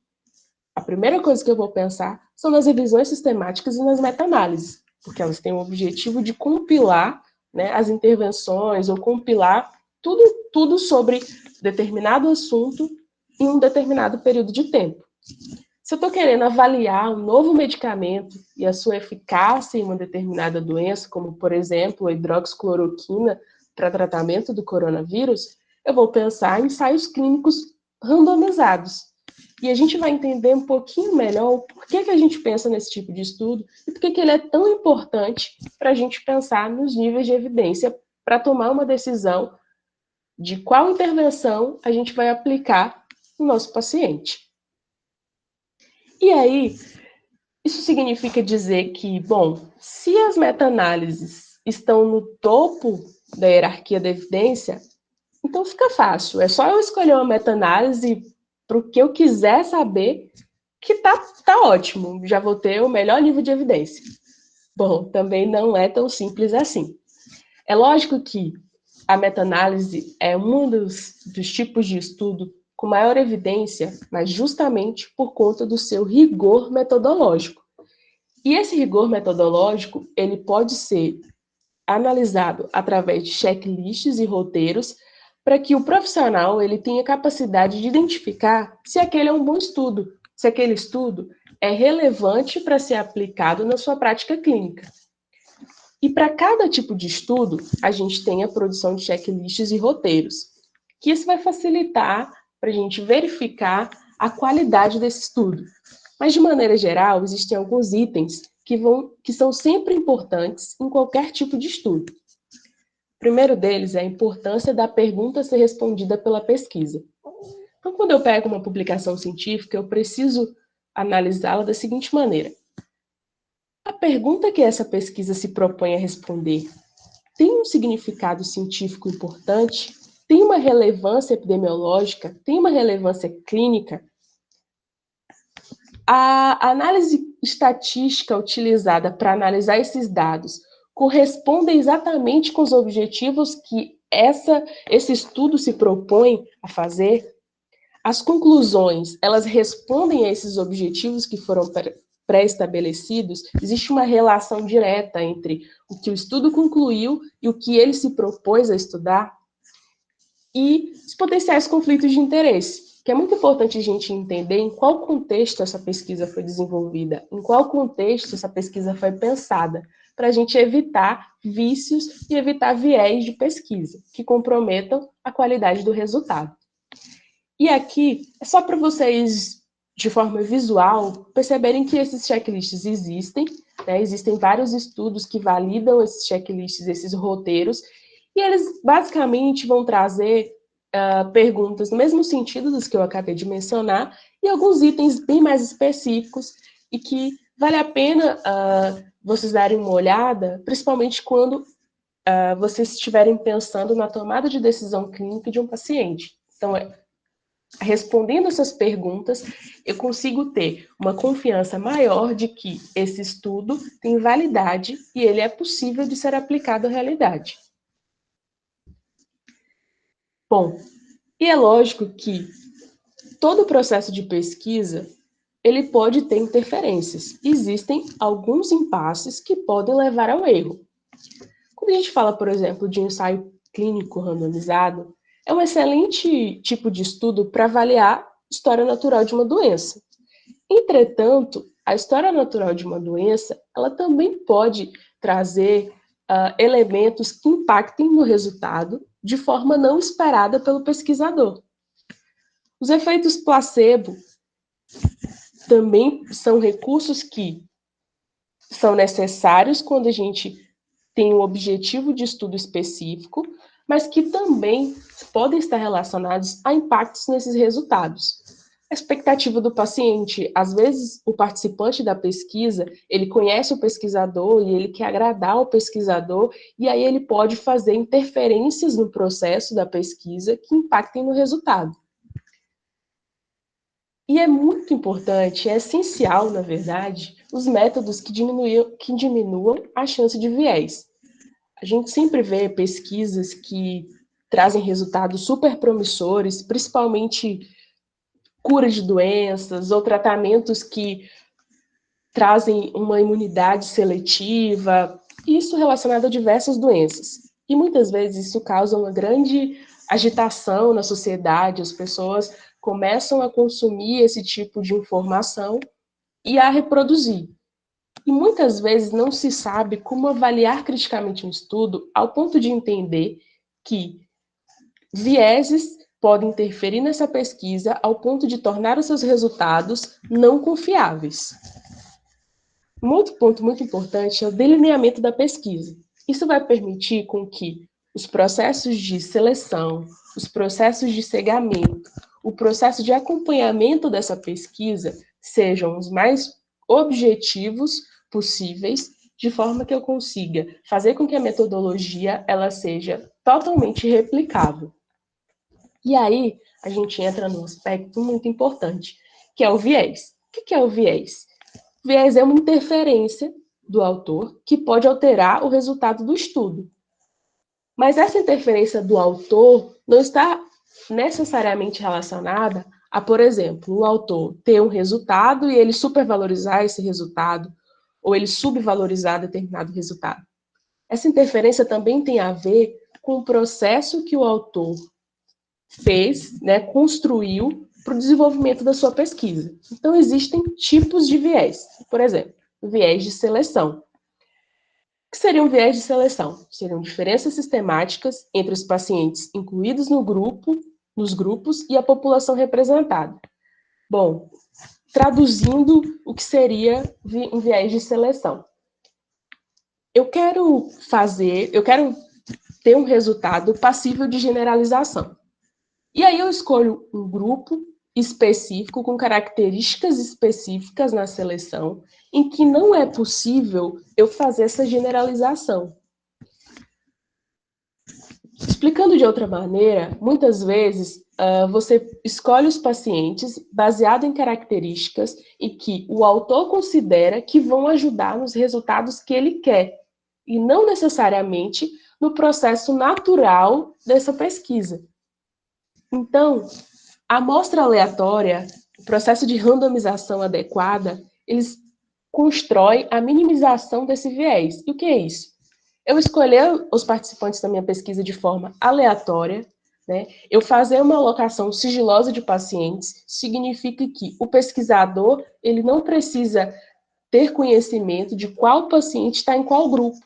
a primeira coisa que eu vou pensar são nas revisões sistemáticas e nas meta-análises, porque elas têm o objetivo de compilar, né, as intervenções ou compilar tudo sobre determinado assunto em um determinado período de tempo. Se eu estou querendo avaliar um novo medicamento e a sua eficácia em uma determinada doença, como, por exemplo, a hidroxicloroquina para tratamento do coronavírus, eu vou pensar em ensaios clínicos randomizados. E a gente vai entender um pouquinho melhor por que a gente pensa nesse tipo de estudo e por que ele é tão importante para a gente pensar nos níveis de evidência para tomar uma decisão de qual intervenção a gente vai aplicar no nosso paciente. E aí, isso significa dizer que, bom, se as meta-análises estão no topo da hierarquia da evidência, então fica fácil. É só eu escolher uma meta-análise para o que eu quiser saber, que tá ótimo. Já vou ter o melhor nível de evidência. Bom, também não é tão simples assim. É lógico que a meta-análise é um dos tipos de estudo com maior evidência, mas justamente por conta do seu rigor metodológico. E esse rigor metodológico, ele pode ser analisado através de checklists e roteiros para que o profissional ele tenha capacidade de identificar se aquele é um bom estudo, se aquele estudo é relevante para ser aplicado na sua prática clínica. E para cada tipo de estudo, a gente tem a produção de checklists e roteiros, que isso vai facilitar para a gente verificar a qualidade desse estudo. Mas, de maneira geral, existem alguns itens que são sempre importantes em qualquer tipo de estudo. O primeiro deles é a importância da pergunta ser respondida pela pesquisa. Então, quando eu pego uma publicação científica, eu preciso analisá-la da seguinte maneira. A pergunta que essa pesquisa se propõe a responder tem um significado científico importante? Tem uma relevância epidemiológica? Tem uma relevância clínica? A análise estatística utilizada para analisar esses dados corresponde exatamente com os objetivos que esse estudo se propõe a fazer? As conclusões, elas respondem a esses objetivos que foram pré-estabelecidos? Existe uma relação direta entre o que o estudo concluiu e o que ele se propôs a estudar? E os potenciais conflitos de interesse, que é muito importante a gente entender em qual contexto essa pesquisa foi desenvolvida, em qual contexto essa pesquisa foi pensada, para a gente evitar vícios e evitar viés de pesquisa, que comprometam a qualidade do resultado. E aqui, é só para vocês, de forma visual, perceberem que esses checklists existem, né? Existem vários estudos que validam esses checklists, esses roteiros, e eles basicamente vão trazer perguntas no mesmo sentido dos que eu acabei de mencionar, e alguns itens bem mais específicos, e que vale a pena vocês darem uma olhada, principalmente quando vocês estiverem pensando na tomada de decisão clínica de um paciente. Então, respondendo essas perguntas, eu consigo ter uma confiança maior de que esse estudo tem validade e ele é possível de ser aplicado à realidade. Bom, e é lógico que todo processo de pesquisa, ele pode ter interferências. Existem alguns impasses que podem levar ao erro. Quando a gente fala, por exemplo, de ensaio clínico randomizado, é um excelente tipo de estudo para avaliar a história natural de uma doença. Entretanto, a história natural de uma doença, ela também pode trazer elementos que impactem no resultado de forma não esperada pelo pesquisador. Os efeitos placebo também são recursos que são necessários quando a gente tem um objetivo de estudo específico, mas que também podem estar relacionados a impactos nesses resultados. A expectativa do paciente, às vezes o participante da pesquisa, ele conhece o pesquisador e ele quer agradar o pesquisador, e aí ele pode fazer interferências no processo da pesquisa que impactem no resultado. E é muito importante, é essencial, na verdade, os métodos que diminuam a chance de viés. A gente sempre vê pesquisas que trazem resultados super promissores, principalmente cura de doenças ou tratamentos que trazem uma imunidade seletiva, isso relacionado a diversas doenças. E muitas vezes isso causa uma grande agitação na sociedade, as pessoas começam a consumir esse tipo de informação e a reproduzir. E muitas vezes não se sabe como avaliar criticamente um estudo ao ponto de entender que vieses podem interferir nessa pesquisa ao ponto de tornar os seus resultados não confiáveis. Um outro ponto muito importante é o delineamento da pesquisa. Isso vai permitir com que os processos de seleção, os processos de cegamento, o processo de acompanhamento dessa pesquisa sejam os mais objetivos possíveis, de forma que eu consiga fazer com que a metodologia ela seja totalmente replicável. E aí, a gente entra num aspecto muito importante, que é o viés. O que é o viés? O viés é uma interferência do autor que pode alterar o resultado do estudo. Mas essa interferência do autor não está necessariamente relacionada a, por exemplo, o autor ter um resultado e ele supervalorizar esse resultado, ou ele subvalorizar determinado resultado. Essa interferência também tem a ver com o processo que o autor fez, né, construiu para o desenvolvimento da sua pesquisa. Então, existem tipos de viés. Por exemplo, o viés de seleção. O que seria um viés de seleção? Seriam diferenças sistemáticas entre os pacientes incluídos no grupo, nos grupos e a população representada. Bom, traduzindo o que seria um viés de seleção. Eu quero ter um resultado passível de generalização. E aí eu escolho um grupo específico, com características específicas na seleção, em que não é possível eu fazer essa generalização. Explicando de outra maneira, muitas vezes você escolhe os pacientes baseado em características e que o autor considera que vão ajudar nos resultados que ele quer, e não necessariamente no processo natural dessa pesquisa. Então, a amostra aleatória, o processo de randomização adequada, eles constroem a minimização desse viés. E o que é isso? Eu escolher os participantes da minha pesquisa de forma aleatória, né? Eu fazer uma alocação sigilosa de pacientes, significa que o pesquisador ele não precisa ter conhecimento de qual paciente está em qual grupo.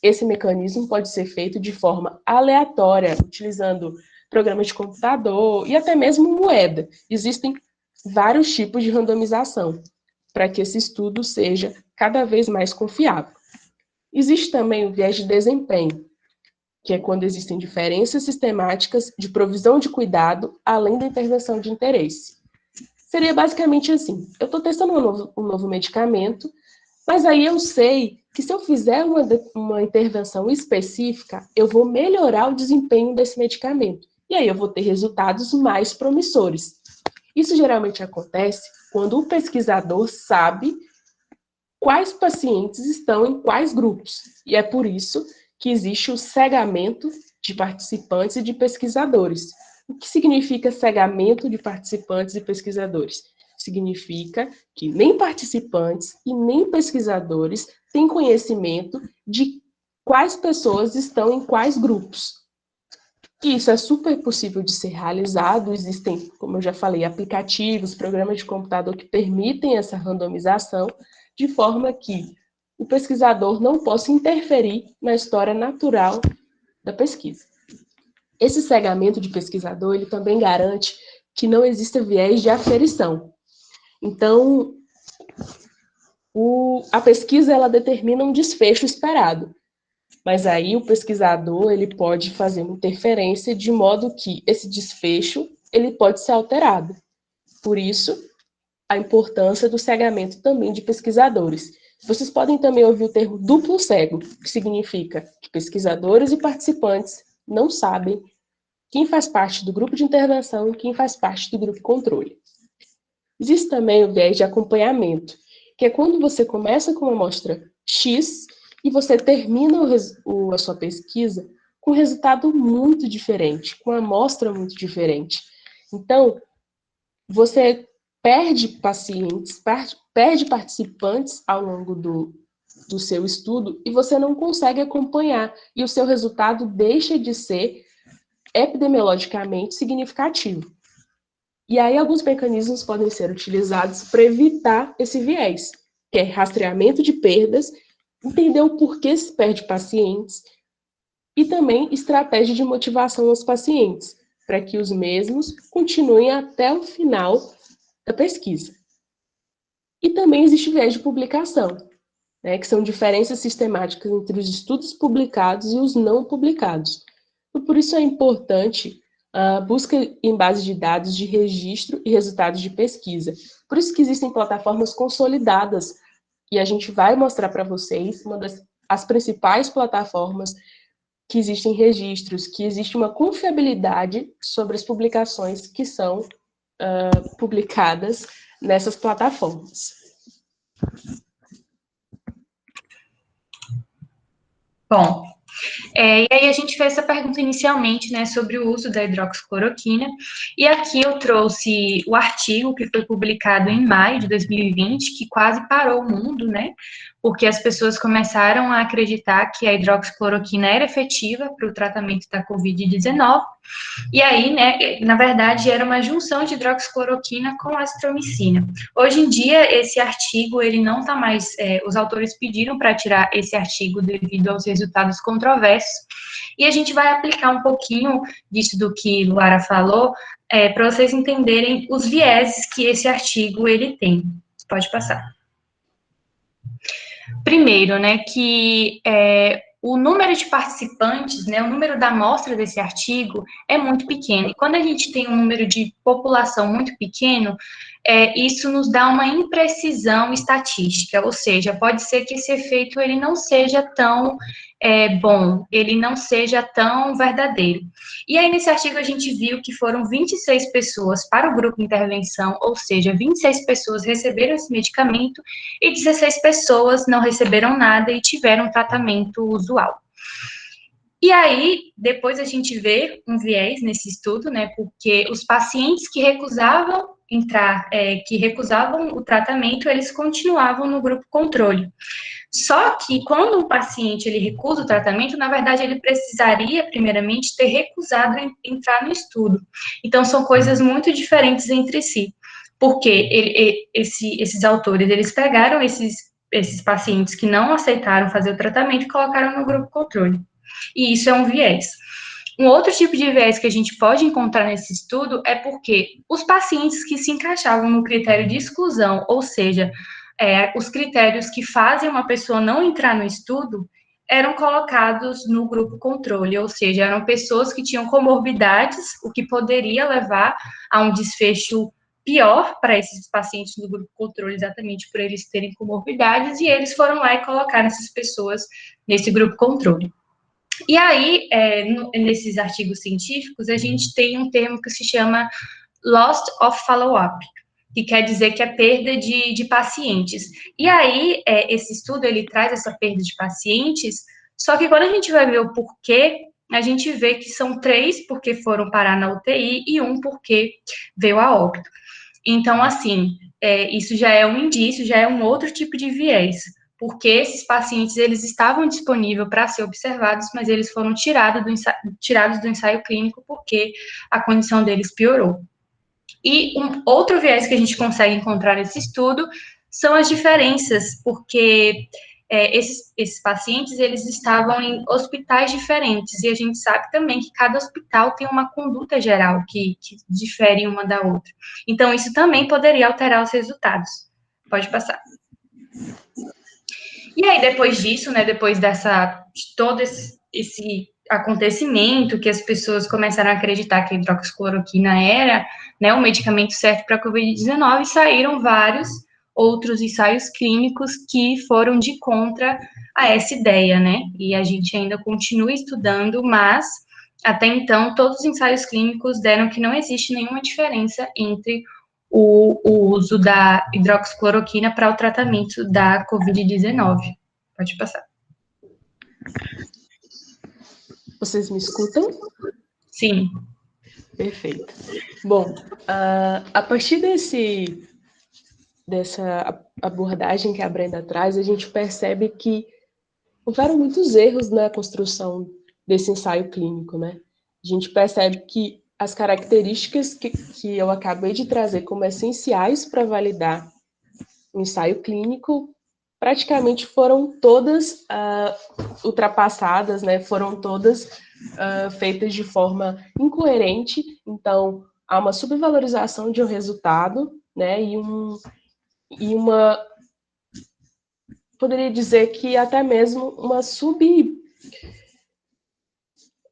Esse mecanismo pode ser feito de forma aleatória, utilizando programas de computador e até mesmo moeda. Existem vários tipos de randomização para que esse estudo seja cada vez mais confiável. Existe também o viés de desempenho, que é quando existem diferenças sistemáticas de provisão de cuidado além da intervenção de interesse. Seria basicamente assim, eu estou testando um novo medicamento, mas aí eu sei que se eu fizer uma intervenção específica, eu vou melhorar o desempenho desse medicamento. E aí eu vou ter resultados mais promissores. Isso geralmente acontece quando o pesquisador sabe quais pacientes estão em quais grupos. E é por isso que existe o cegamento de participantes e de pesquisadores. O que significa cegamento de participantes e pesquisadores? Significa que nem participantes e nem pesquisadores têm conhecimento de quais pessoas estão em quais grupos. E isso é super possível de ser realizado, existem, como eu já falei, aplicativos, programas de computador que permitem essa randomização, de forma que o pesquisador não possa interferir na história natural da pesquisa. Esse cegamento de pesquisador, ele também garante que não exista viés de aferição. Então, a pesquisa, ela determina um desfecho esperado, mas aí o pesquisador, ele pode fazer uma interferência de modo que esse desfecho, ele pode ser alterado. Por isso, a importância do cegamento também de pesquisadores. Vocês podem também ouvir o termo duplo cego, que significa que pesquisadores e participantes não sabem quem faz parte do grupo de intervenção e quem faz parte do grupo controle. Existe também o viés de acompanhamento, que é quando você começa com uma amostra X e você termina a sua pesquisa com um resultado muito diferente, com uma amostra muito diferente. Então, você perde pacientes, perde participantes ao longo do seu estudo e você não consegue acompanhar, e o seu resultado deixa de ser epidemiologicamente significativo. E aí alguns mecanismos podem ser utilizados para evitar esse viés, que é rastreamento de perdas, entender o porquê se perde pacientes e também estratégia de motivação aos pacientes, para que os mesmos continuem até o final da pesquisa. E também existe viés de publicação, né, que são diferenças sistemáticas entre os estudos publicados e os não publicados. E por isso é importante a busca em base de dados de registro e resultados de pesquisa. Por isso que existem plataformas consolidadas, e a gente vai mostrar para vocês as principais plataformas que existem registros, que existe uma confiabilidade sobre as publicações que são publicadas nessas plataformas. Bom, e aí a gente fez essa pergunta inicialmente, né, sobre o uso da hidroxicloroquina, e aqui eu trouxe o artigo que foi publicado em maio de 2020, que quase parou o mundo, né, porque as pessoas começaram a acreditar que a hidroxicloroquina era efetiva para o tratamento da Covid-19, e aí, né, na verdade, era uma junção de hidroxicloroquina com azitromicina. Hoje em dia, esse artigo, ele não está mais, os autores pediram para tirar esse artigo devido aos resultados controversos, e a gente vai aplicar um pouquinho disso do que Luara falou, para vocês entenderem os vieses que esse artigo, ele tem. Pode passar. Primeiro, né, que o número de participantes, né, o número da amostra desse artigo é muito pequeno. E quando a gente tem um número de população muito pequeno, isso nos dá uma imprecisão estatística, ou seja, pode ser que esse efeito ele não seja tão bom, ele não seja tão verdadeiro. E aí, nesse artigo, a gente viu que foram 26 pessoas para o grupo de intervenção, ou seja, 26 pessoas receberam esse medicamento e 16 pessoas não receberam nada e tiveram tratamento usual. E aí, depois a gente vê um viés nesse estudo, né, porque os pacientes que recusavam que recusavam o tratamento, eles continuavam no grupo controle. Só que quando o paciente ele recusa o tratamento, na verdade ele precisaria primeiramente ter recusado entrar no estudo. Então são coisas muito diferentes entre si, porque esses autores eles pegaram esses pacientes que não aceitaram fazer o tratamento e colocaram no grupo controle. E isso é um viés. Um outro tipo de viés que a gente pode encontrar nesse estudo é porque os pacientes que se encaixavam no critério de exclusão, ou seja, os critérios que fazem uma pessoa não entrar no estudo, eram colocados no grupo controle, ou seja, eram pessoas que tinham comorbidades, o que poderia levar a um desfecho pior para esses pacientes do grupo controle, exatamente por eles terem comorbidades, e eles foram lá e colocaram essas pessoas nesse grupo controle. E aí, nesses artigos científicos, a gente tem um termo que se chama loss of follow-up, que quer dizer que é perda de pacientes. E aí, esse estudo, ele traz essa perda de pacientes, só que quando a gente vai ver o porquê, a gente vê que são 3 porque foram parar na UTI e 1 porque veio a óbito. Então, assim, isso já é um indício, já é um outro tipo de viés, porque esses pacientes, eles estavam disponíveis para ser observados, mas eles foram tirados do ensaio clínico porque a condição deles piorou. E outro viés que a gente consegue encontrar nesse estudo são as diferenças, porque esses pacientes, eles estavam em hospitais diferentes, e a gente sabe também que cada hospital tem uma conduta geral que difere uma da outra. Então, isso também poderia alterar os resultados. Pode passar. E aí, depois disso, né, depois de todo esse acontecimento, que as pessoas começaram a acreditar que a hidroxicloroquina era, né, o medicamento certo para a Covid-19, saíram vários outros ensaios clínicos que foram de contra a essa ideia, né? E a gente ainda continua estudando, mas até então todos os ensaios clínicos deram que não existe nenhuma diferença entre o uso da hidroxicloroquina para o tratamento da Covid-19. Pode passar. Vocês me escutam? Sim. Perfeito. Bom, a partir dessa abordagem que a Brenda traz, a gente percebe que houveram muitos erros na construção desse ensaio clínico, né? A gente percebe que as características que eu acabei de trazer como essenciais para validar o ensaio clínico praticamente foram todas ultrapassadas, né? Foram todas feitas de forma incoerente. Então, há uma subvalorização de um resultado, né? E uma, poderia dizer que até mesmo uma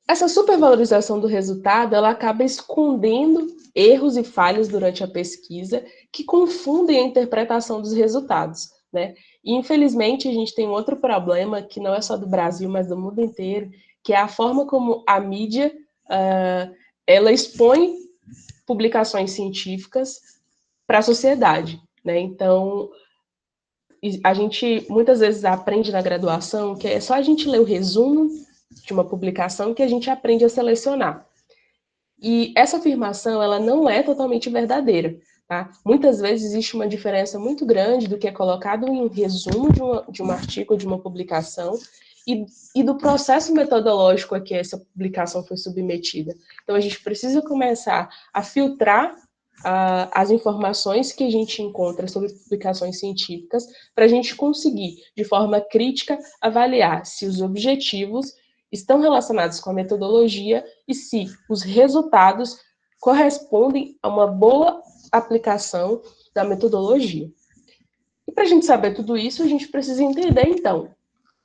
essa supervalorização do resultado, ela acaba escondendo erros e falhas durante a pesquisa que confundem a interpretação dos resultados, né? E, infelizmente, a gente tem outro problema, que não é só do Brasil, mas do mundo inteiro, que é a forma como a mídia ela expõe publicações científicas para a sociedade, né? Então, a gente muitas vezes aprende na graduação que é só a gente ler o resumo de uma publicação que a gente aprende a selecionar. E essa afirmação, ela não é totalmente verdadeira, tá? Muitas vezes existe uma diferença muito grande do que é colocado em um resumo de um artigo, de uma publicação, e do processo metodológico a que essa publicação foi submetida. Então, a gente precisa começar a filtrar as informações que a gente encontra sobre publicações científicas para a gente conseguir, de forma crítica, avaliar se os objetivos estão relacionados com a metodologia e se os resultados correspondem a uma boa aplicação da metodologia. E para a gente saber tudo isso, a gente precisa entender, então,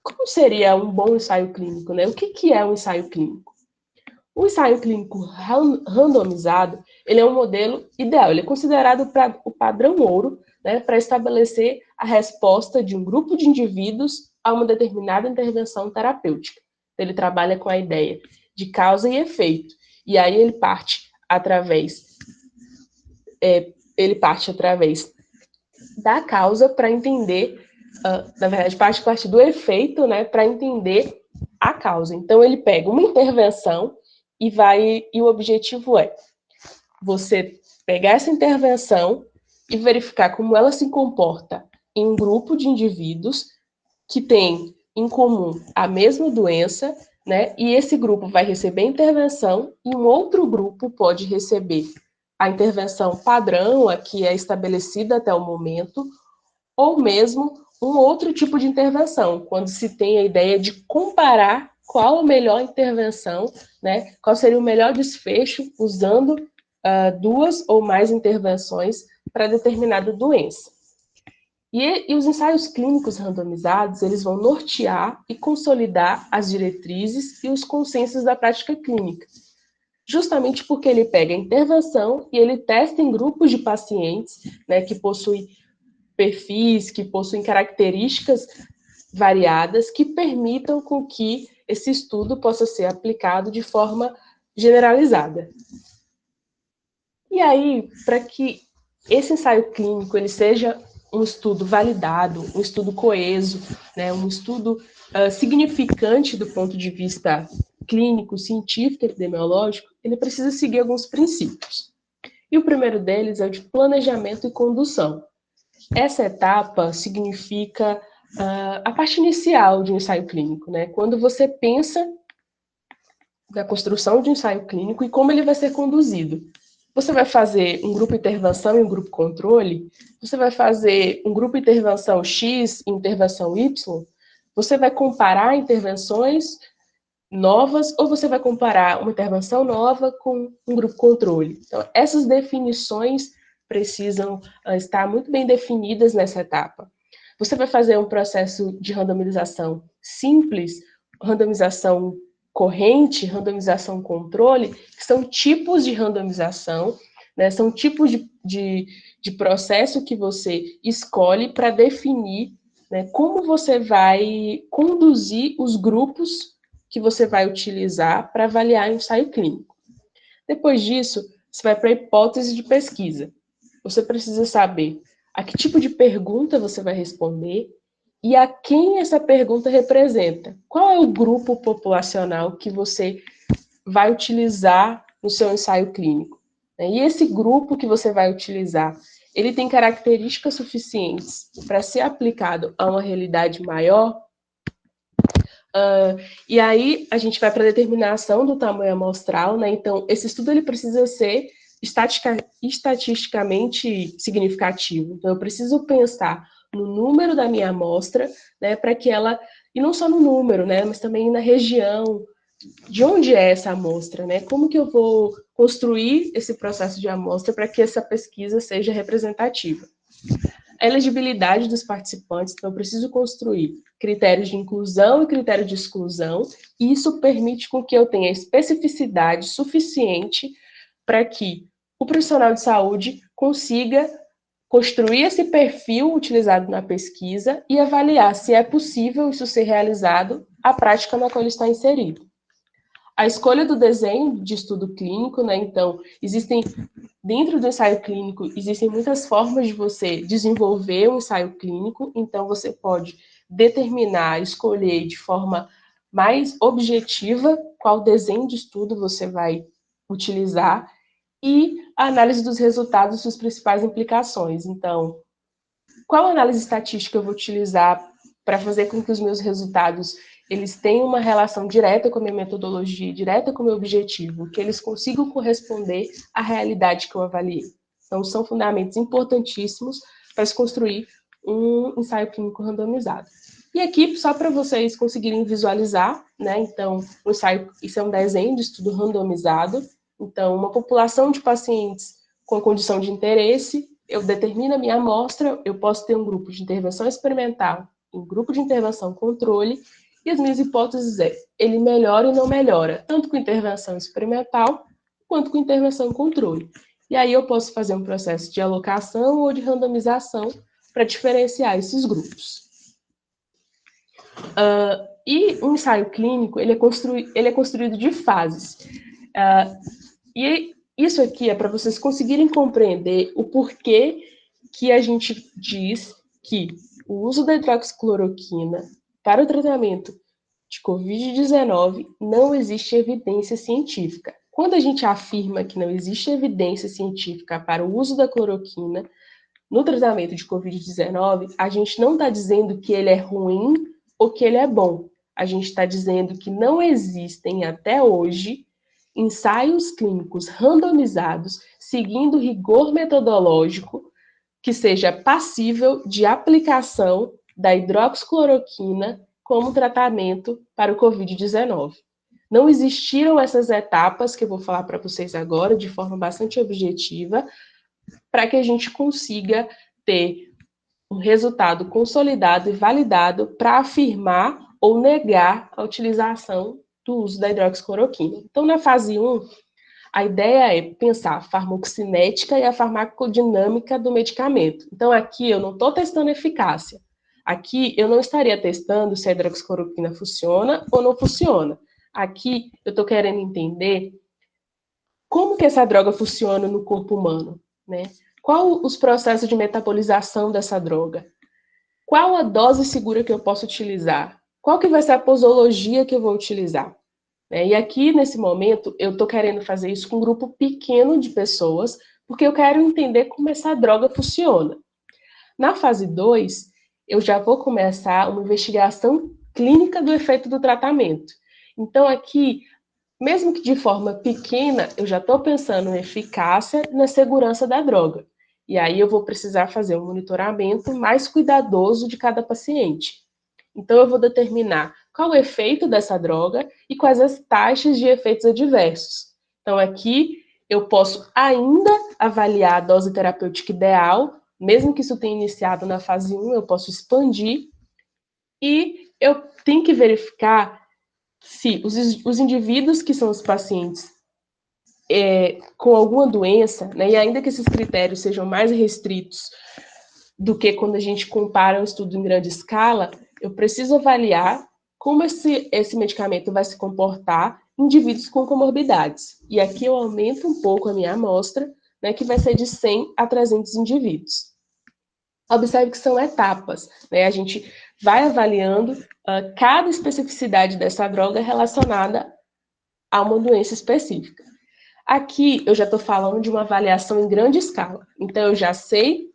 como seria um bom ensaio clínico, né? O que é um ensaio clínico? O ensaio clínico randomizado, ele é um modelo ideal, ele é considerado o padrão ouro, né, para estabelecer a resposta de um grupo de indivíduos a uma determinada intervenção terapêutica. Ele trabalha com a ideia de causa e efeito, e aí ele parte através da causa para entender, na verdade, parte do efeito, né, para entender a causa. Então, ele pega uma intervenção e o objetivo é você pegar essa intervenção e verificar como ela se comporta em um grupo de indivíduos que tem em comum a mesma doença, né? E esse grupo vai receber a intervenção e um outro grupo pode receber a intervenção padrão, a que é estabelecida até o momento, ou mesmo um outro tipo de intervenção, quando se tem a ideia de comparar qual a melhor intervenção, né? Qual seria o melhor desfecho usando duas ou mais intervenções para determinada doença. E os ensaios clínicos randomizados, eles vão nortear e consolidar as diretrizes e os consensos da prática clínica. justamente porque ele pega a intervenção e ele testa em grupos de pacientes, né, que possuem perfis, que possuem características variadas, que permitam com que esse estudo possa ser aplicado de forma generalizada. E aí, para que esse ensaio clínico ele seja um estudo validado, um estudo coeso, né, um estudo significante do ponto de vista clínico, científico, epidemiológico, ele precisa seguir alguns princípios. E o primeiro deles é o de planejamento e condução. Essa etapa significa a parte inicial de um ensaio clínico, né? Quando você pensa na construção de um ensaio clínico e como ele vai ser conduzido. Você vai fazer um grupo intervenção e um grupo controle? Você vai fazer um grupo intervenção X e intervenção Y? Você vai comparar intervenções novas ou você vai comparar uma intervenção nova com um grupo controle? Então, essas definições precisam estar muito bem definidas nessa etapa. Você vai fazer um processo de randomização simples, randomização corrente, randomização controle, que são tipos de randomização, né, são tipos de processo que você escolhe para definir, né, como você vai conduzir os grupos que você vai utilizar para avaliar o ensaio clínico. Depois disso, você vai para a hipótese de pesquisa. Você precisa saber a que tipo de pergunta você vai responder e a quem essa pergunta representa. Qual é o grupo populacional que você vai utilizar no seu ensaio clínico? E esse grupo que você vai utilizar, ele tem características suficientes para ser aplicado a uma realidade maior? E aí a gente vai para a determinação do tamanho amostral, né? Então, esse estudo ele precisa ser estatisticamente significativo. Então, eu preciso pensar no número da minha amostra, né, para que ela, e não só no número, né, mas também na região, de onde é essa amostra, né? Como que eu vou construir esse processo de amostra para que essa pesquisa seja representativa? A elegibilidade dos participantes, então eu preciso construir critérios de inclusão e critérios de exclusão, e isso permite com que eu tenha especificidade suficiente para que o profissional de saúde consiga construir esse perfil utilizado na pesquisa e avaliar se é possível isso ser realizado à prática na qual ele está inserido. A escolha do desenho de estudo clínico, né? Então, dentro do ensaio clínico, existem muitas formas de você desenvolver um ensaio clínico, então você pode determinar, escolher de forma mais objetiva qual desenho de estudo você vai utilizar e a análise dos resultados e suas principais implicações. Então, qual análise estatística eu vou utilizar para fazer com que os meus resultados eles tenham uma relação direta com a minha metodologia, direta com o meu objetivo, que eles consigam corresponder à realidade que eu avaliei. Então, são fundamentos importantíssimos para se construir um ensaio clínico randomizado. E aqui, só para vocês conseguirem visualizar, né? Então, o ensaio, isso é um desenho de estudo randomizado. Então, uma população de pacientes com condição de interesse, eu determino a minha amostra, eu posso ter um grupo de intervenção experimental, um grupo de intervenção controle, e as minhas hipóteses ele melhora ou não melhora, tanto com intervenção experimental, quanto com intervenção controle. E aí eu posso fazer um processo de alocação ou de randomização para diferenciar esses grupos. E um ensaio clínico, ele é construído de fases. E isso aqui é para vocês conseguirem compreender o porquê que a gente diz que o uso da hidroxicloroquina para o tratamento de Covid-19 não existe evidência científica. Quando a gente afirma que não existe evidência científica para o uso da cloroquina no tratamento de Covid-19, a gente não está dizendo que ele é ruim ou que ele é bom. A gente está dizendo que não existem até hoje ensaios clínicos randomizados seguindo rigor metodológico que seja passível de aplicação da hidroxicloroquina como tratamento para o Covid-19. Não existiram essas etapas que eu vou falar para vocês agora de forma bastante objetiva para que a gente consiga ter um resultado consolidado e validado para afirmar ou negar a utilização do uso da hidroxicloroquina. Então, na fase 1, A ideia é pensar a farmacocinética e a farmacodinâmica do medicamento. Então, aqui eu não estou testando eficácia. Aqui eu não estaria testando se a hidroxicloroquina funciona ou não funciona. Aqui eu estou querendo entender como que essa droga funciona no corpo humano, né? Qual os processos de metabolização dessa droga? Qual a dose segura que eu posso utilizar? Qual que vai ser a posologia que eu vou utilizar? E aqui, nesse momento, eu estou querendo fazer isso com um grupo pequeno de pessoas, porque eu quero entender como essa droga funciona. Na fase 2, eu já vou começar uma investigação clínica do efeito do tratamento. Então, aqui, mesmo que de forma pequena, eu já estou pensando na eficácia e na segurança da droga. E aí eu vou precisar fazer um monitoramento mais cuidadoso de cada paciente. Então, eu vou determinar qual o efeito dessa droga e quais as taxas de efeitos adversos. Então, aqui eu posso ainda avaliar a dose terapêutica ideal, mesmo que isso tenha iniciado na fase 1, eu posso expandir, e eu tenho que verificar se os indivíduos que são os pacientes com alguma doença, né, e ainda que esses critérios sejam mais restritos do que quando a gente compara um estudo em grande escala, eu preciso avaliar como esse medicamento vai se comportar em indivíduos com comorbidades. E aqui eu aumento um pouco a minha amostra, né, que vai ser de 100 a 300 indivíduos. Observe que são etapas, né? A gente vai avaliando cada especificidade dessa droga relacionada a uma doença específica. Aqui eu já estou falando de uma avaliação em grande escala. Então eu já sei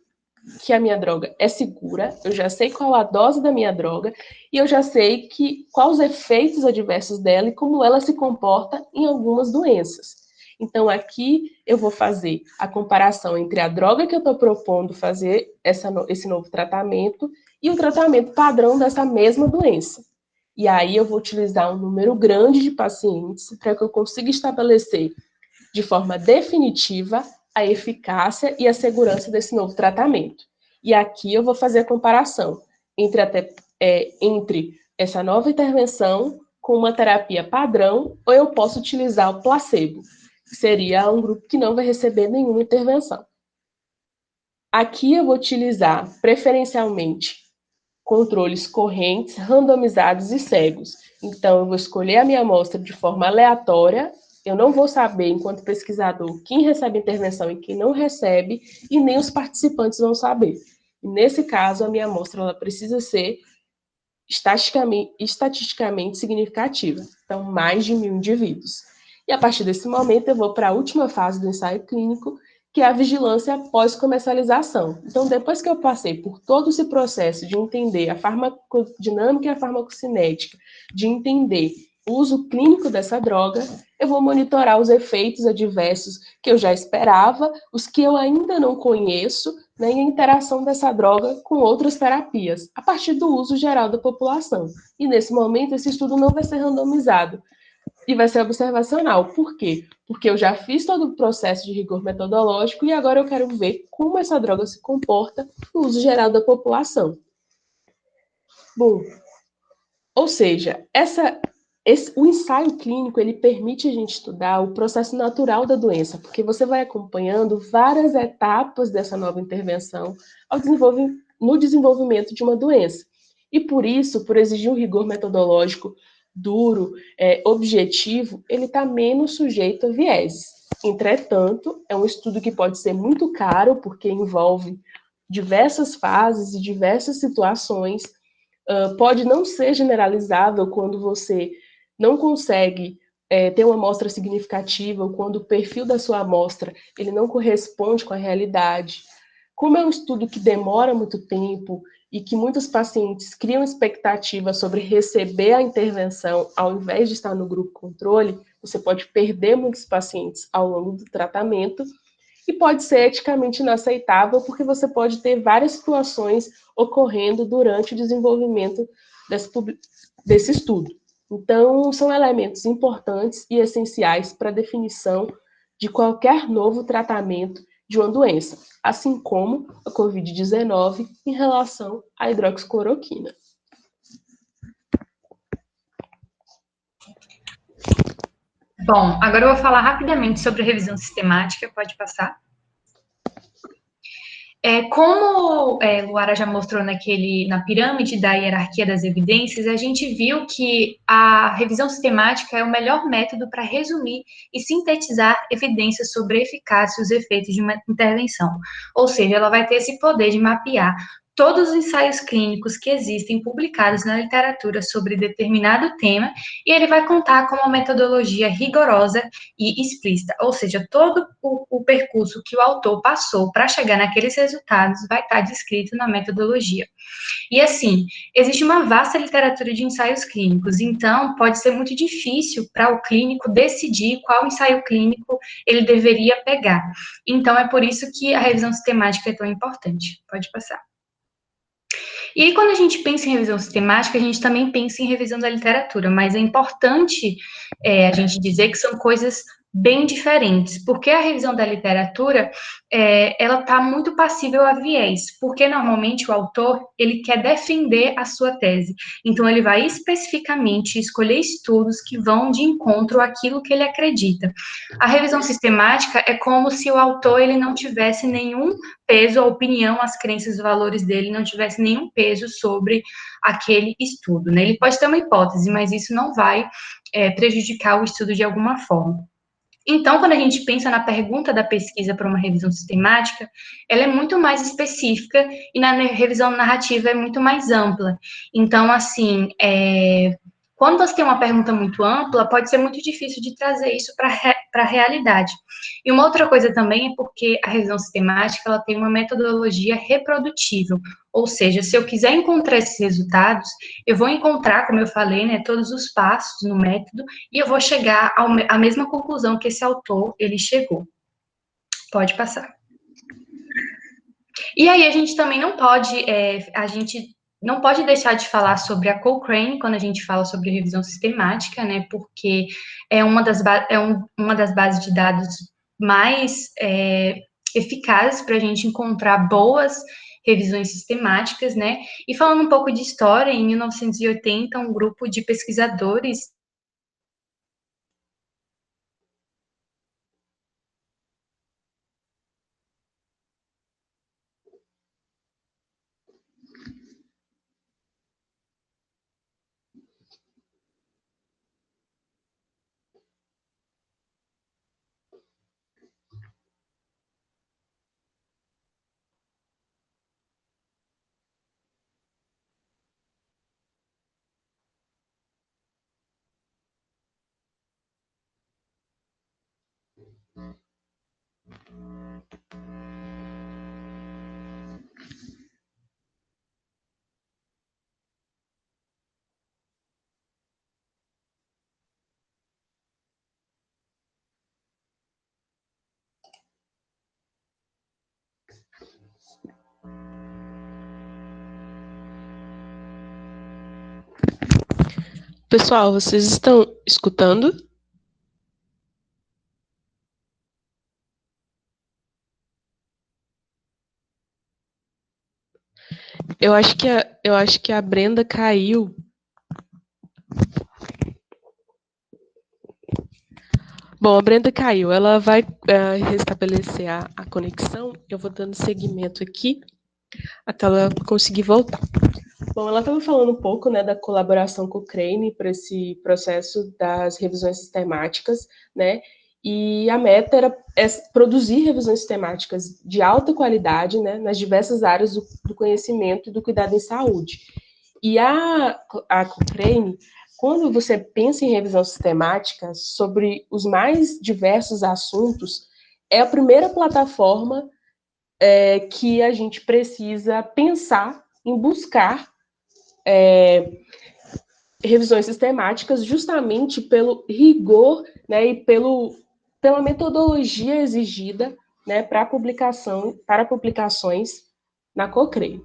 que a minha droga é segura, eu já sei qual a dose da minha droga e eu já sei quais os efeitos adversos dela e como ela se comporta em algumas doenças. Então, aqui eu vou fazer a comparação entre a droga que eu estou propondo fazer esse novo tratamento e o tratamento padrão dessa mesma doença. E aí eu vou utilizar um número grande de pacientes para que eu consiga estabelecer de forma definitiva a eficácia e a segurança desse novo tratamento. E aqui eu vou fazer a comparação entre essa nova intervenção com uma terapia padrão, ou eu posso utilizar o placebo, que seria um grupo que não vai receber nenhuma intervenção. Aqui eu vou utilizar, preferencialmente, controles correntes, randomizados e cegos. Então, eu vou escolher a minha amostra de forma aleatória. Eu não vou saber, enquanto pesquisador, quem recebe intervenção e quem não recebe, e nem os participantes vão saber. E nesse caso, a minha amostra ela precisa ser estatisticamente significativa. Então, mais de 1.000 indivíduos. E a partir desse momento, eu vou para a última fase do ensaio clínico, que é a vigilância pós-comercialização. Então, depois que eu passei por todo esse processo de entender a farmacodinâmica e a farmacocinética, de entender o uso clínico dessa droga, eu vou monitorar os efeitos adversos que eu já esperava, os que eu ainda não conheço, né, e a interação dessa droga com outras terapias, a partir do uso geral da população. E, nesse momento, esse estudo não vai ser randomizado, e vai ser observacional. Por quê? Porque eu já fiz todo o processo de rigor metodológico e agora eu quero ver como essa droga se comporta no uso geral da população. Bom, ou seja, o ensaio clínico ele permite a gente estudar o processo natural da doença, porque você vai acompanhando várias etapas dessa nova intervenção no desenvolvimento de uma doença. E por isso, por exigir um rigor metodológico duro, objetivo, ele está menos sujeito a vieses. Entretanto, é um estudo que pode ser muito caro, porque envolve diversas fases e diversas situações, pode não ser generalizável quando você não consegue ter uma amostra significativa, ou quando o perfil da sua amostra ele não corresponde com a realidade. Como é um estudo que demora muito tempo e que muitos pacientes criam expectativa sobre receber a intervenção ao invés de estar no grupo controle, você pode perder muitos pacientes ao longo do tratamento e pode ser eticamente inaceitável porque você pode ter várias situações ocorrendo durante o desenvolvimento desse estudo. Então, são elementos importantes e essenciais para a definição de qualquer novo tratamento de uma doença, assim como a COVID-19 em relação à Bom, agora eu vou falar rapidamente sobre a revisão sistemática, pode passar. Como Luara já mostrou na pirâmide da hierarquia das evidências, a gente viu que a revisão sistemática é o melhor método para resumir e sintetizar evidências sobre a eficácia e os efeitos de uma intervenção. Ou seja, ela vai ter esse poder de mapear todos os ensaios clínicos que existem publicados na literatura sobre determinado tema, e ele vai contar com uma metodologia rigorosa e explícita, ou seja, todo o percurso que o autor passou para chegar naqueles resultados vai estar descrito na metodologia. E assim, existe uma vasta literatura de ensaios clínicos, então pode ser muito difícil para o clínico decidir qual ensaio clínico ele deveria pegar. Então é por isso que a revisão sistemática é tão importante. Pode passar. E aí, quando a gente pensa em revisão sistemática, a gente também pensa em revisão da literatura, mas é importante a gente dizer que são coisas bem diferentes, porque a revisão da literatura, ela está muito passível a viés, porque normalmente o autor, ele quer defender a sua tese, então ele vai especificamente escolher estudos que vão de encontro àquilo que ele acredita. A revisão sistemática é como se o autor, ele não tivesse nenhum peso, a opinião, as crenças, os valores dele não tivesse nenhum peso sobre aquele estudo, né? Ele pode ter uma hipótese, mas isso não vai prejudicar o estudo de alguma forma. Então, quando a gente pensa na pergunta da pesquisa para uma revisão sistemática, ela é muito mais específica e na revisão narrativa é muito mais ampla. Então, assim, quando você tem uma pergunta muito ampla, pode ser muito difícil de trazer isso para a realidade. E uma outra coisa também é porque a revisão sistemática ela tem uma metodologia reprodutível, ou seja, se eu quiser encontrar esses resultados, eu vou encontrar, como eu falei, né, todos os passos no método e eu vou chegar à mesma conclusão que esse autor ele chegou. Pode passar. E aí a gente também não pode deixar de falar sobre a Cochrane quando a gente fala sobre revisão sistemática, né? Porque é uma das bases de dados mais eficazes para a gente encontrar boas revisões sistemáticas, né? E falando um pouco de história, em 1980, um grupo de pesquisadores Pessoal, vocês estão escutando? Eu acho que a Brenda caiu. Bom, a Brenda caiu. Ela vai restabelecer a conexão. Eu vou dando seguimento aqui até ela conseguir voltar. Bom, ela estava falando um pouco, né, da colaboração com o Cochrane para esse processo das revisões sistemáticas, né? E a meta era produzir revisões sistemáticas de alta qualidade, né, nas diversas áreas do conhecimento e do cuidado em saúde. E a Cochrane, quando você pensa em revisão sistemática sobre os mais diversos assuntos, é a primeira plataforma que a gente precisa pensar em buscar revisões sistemáticas justamente pelo rigor, né, e pela metodologia exigida, né, para publicações na Cochrane.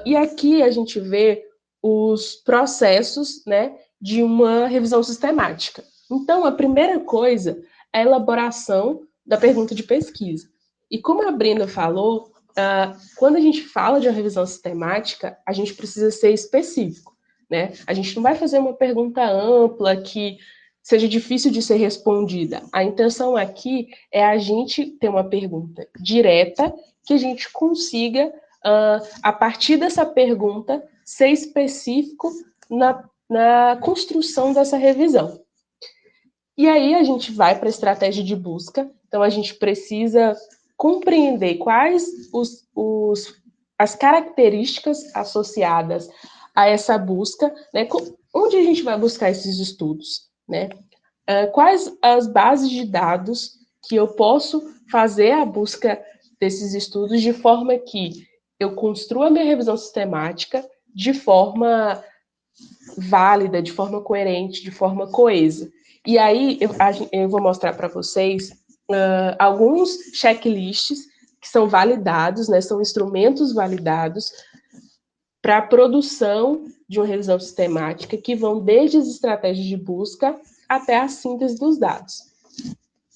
E aqui a gente vê os processos, né, de uma revisão sistemática. Então, a primeira coisa é a elaboração da pergunta de pesquisa. E como a Brenda falou, quando a gente fala de uma revisão sistemática, a gente precisa ser específico, né? A gente não vai fazer uma pergunta ampla que seja difícil de ser respondida. A intenção aqui é a gente ter uma pergunta direta, que a gente consiga, a partir dessa pergunta, ser específico na construção dessa revisão. E aí a gente vai para a estratégia de busca, então a gente precisa compreender quais as características associadas a essa busca, né? Onde a gente vai buscar esses estudos, né? Quais as bases de dados que eu posso fazer a busca desses estudos de forma que eu construa a minha revisão sistemática de forma válida, de forma coerente, de forma coesa. E aí eu vou mostrar para vocês alguns checklists que são validados, né, são instrumentos validados para a produção de uma revisão sistemática, que vão desde as estratégias de busca até a síntese dos dados.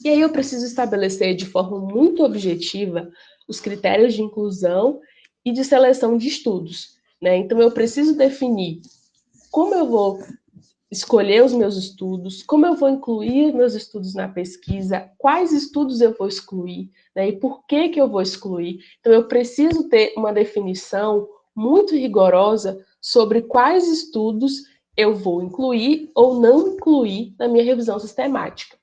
E aí eu preciso estabelecer de forma muito objetiva os critérios de inclusão e de seleção de estudos, né? Então eu preciso definir como eu vou escolher os meus estudos, como eu vou incluir meus estudos na pesquisa, quais estudos eu vou excluir, né, e por que eu vou excluir. Então, eu preciso ter uma definição muito rigorosa sobre quais estudos eu vou incluir ou não incluir na minha revisão sistemática.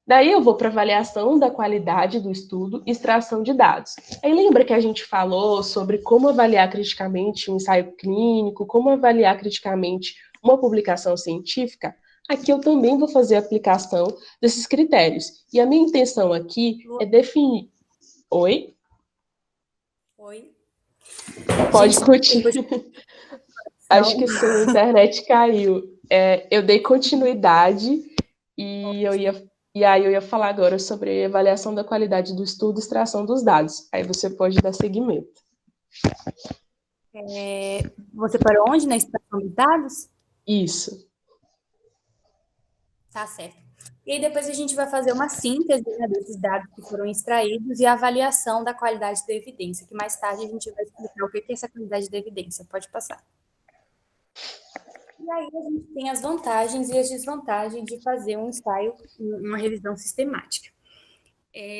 Daí eu vou para avaliação da qualidade do estudo e extração de dados. Aí lembra que a gente falou sobre como avaliar criticamente um ensaio clínico, como avaliar criticamente uma publicação científica? Aqui eu também vou fazer a aplicação desses critérios. E a minha intenção aqui é definir... Oi? Oi? Pode continuar. Acho que sua internet caiu. Eu dei continuidade e aí eu ia falar agora sobre avaliação da qualidade do estudo e extração dos dados. Aí você pode dar seguimento. Você parou onde? Na extração dos dados? Isso. Tá certo. E aí depois a gente vai fazer uma síntese, né, desses dados que foram extraídos e a avaliação da qualidade da evidência, que mais tarde a gente vai explicar o que é essa qualidade da evidência. Pode passar. E aí a gente tem as vantagens e as desvantagens de fazer um ensaio, uma revisão sistemática.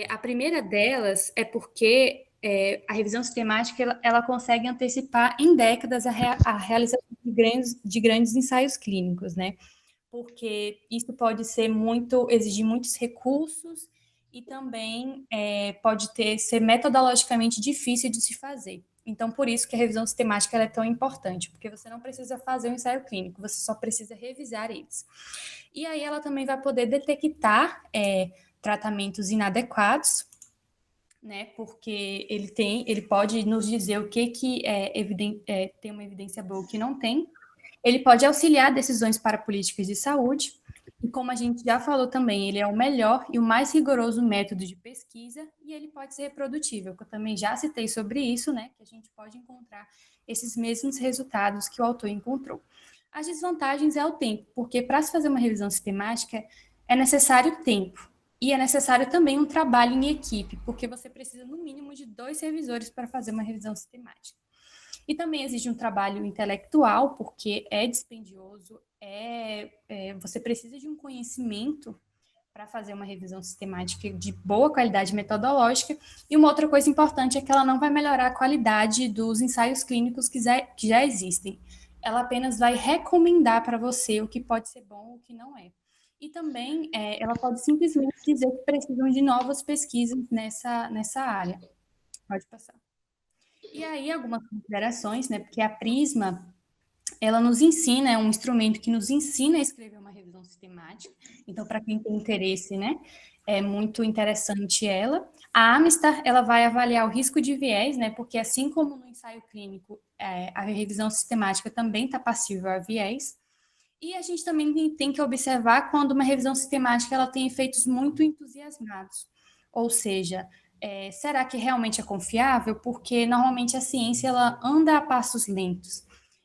A primeira delas é porque a revisão sistemática ela consegue antecipar em décadas a realização de grandes ensaios clínicos, né? Porque isso pode exigir muitos recursos e também pode ser metodologicamente difícil de se fazer. Então, por isso que a revisão sistemática ela é tão importante, porque você não precisa fazer um ensaio clínico, você só precisa revisar eles. E aí ela também vai poder detectar tratamentos inadequados, né? Porque ele pode nos dizer o que tem uma evidência boa e o que não tem. Ele pode auxiliar decisões para políticas de saúde, e como a gente já falou também, ele é o melhor e o mais rigoroso método de pesquisa, e ele pode ser reprodutível, que eu também já citei sobre isso, né, que a gente pode encontrar esses mesmos resultados que o autor encontrou. As desvantagens é o tempo, porque para se fazer uma revisão sistemática é necessário tempo, e é necessário também um trabalho em equipe, porque você precisa no mínimo de 2 revisores para fazer uma revisão sistemática. E também exige um trabalho intelectual, porque é dispendioso, você precisa de um conhecimento para fazer uma revisão sistemática de boa qualidade metodológica. E uma outra coisa importante é que ela não vai melhorar a qualidade dos ensaios clínicos que já existem. Ela apenas vai recomendar para você o que pode ser bom ou o que não é. E também ela pode simplesmente dizer que precisam de novas pesquisas nessa área. Pode passar. E aí, algumas considerações, né? Porque a Prisma, ela nos ensina, é um instrumento que nos ensina a escrever uma revisão sistemática. Então, para quem tem interesse, né? É muito interessante ela. A Amistar, ela vai avaliar o risco de viés, né? Porque assim como no ensaio clínico, a revisão sistemática também está passível a viés. E a gente também tem que observar quando uma revisão sistemática ela tem efeitos muito entusiasmados. Ou seja, será que realmente é confiável? Porque normalmente a ciência ela anda a passos lentos.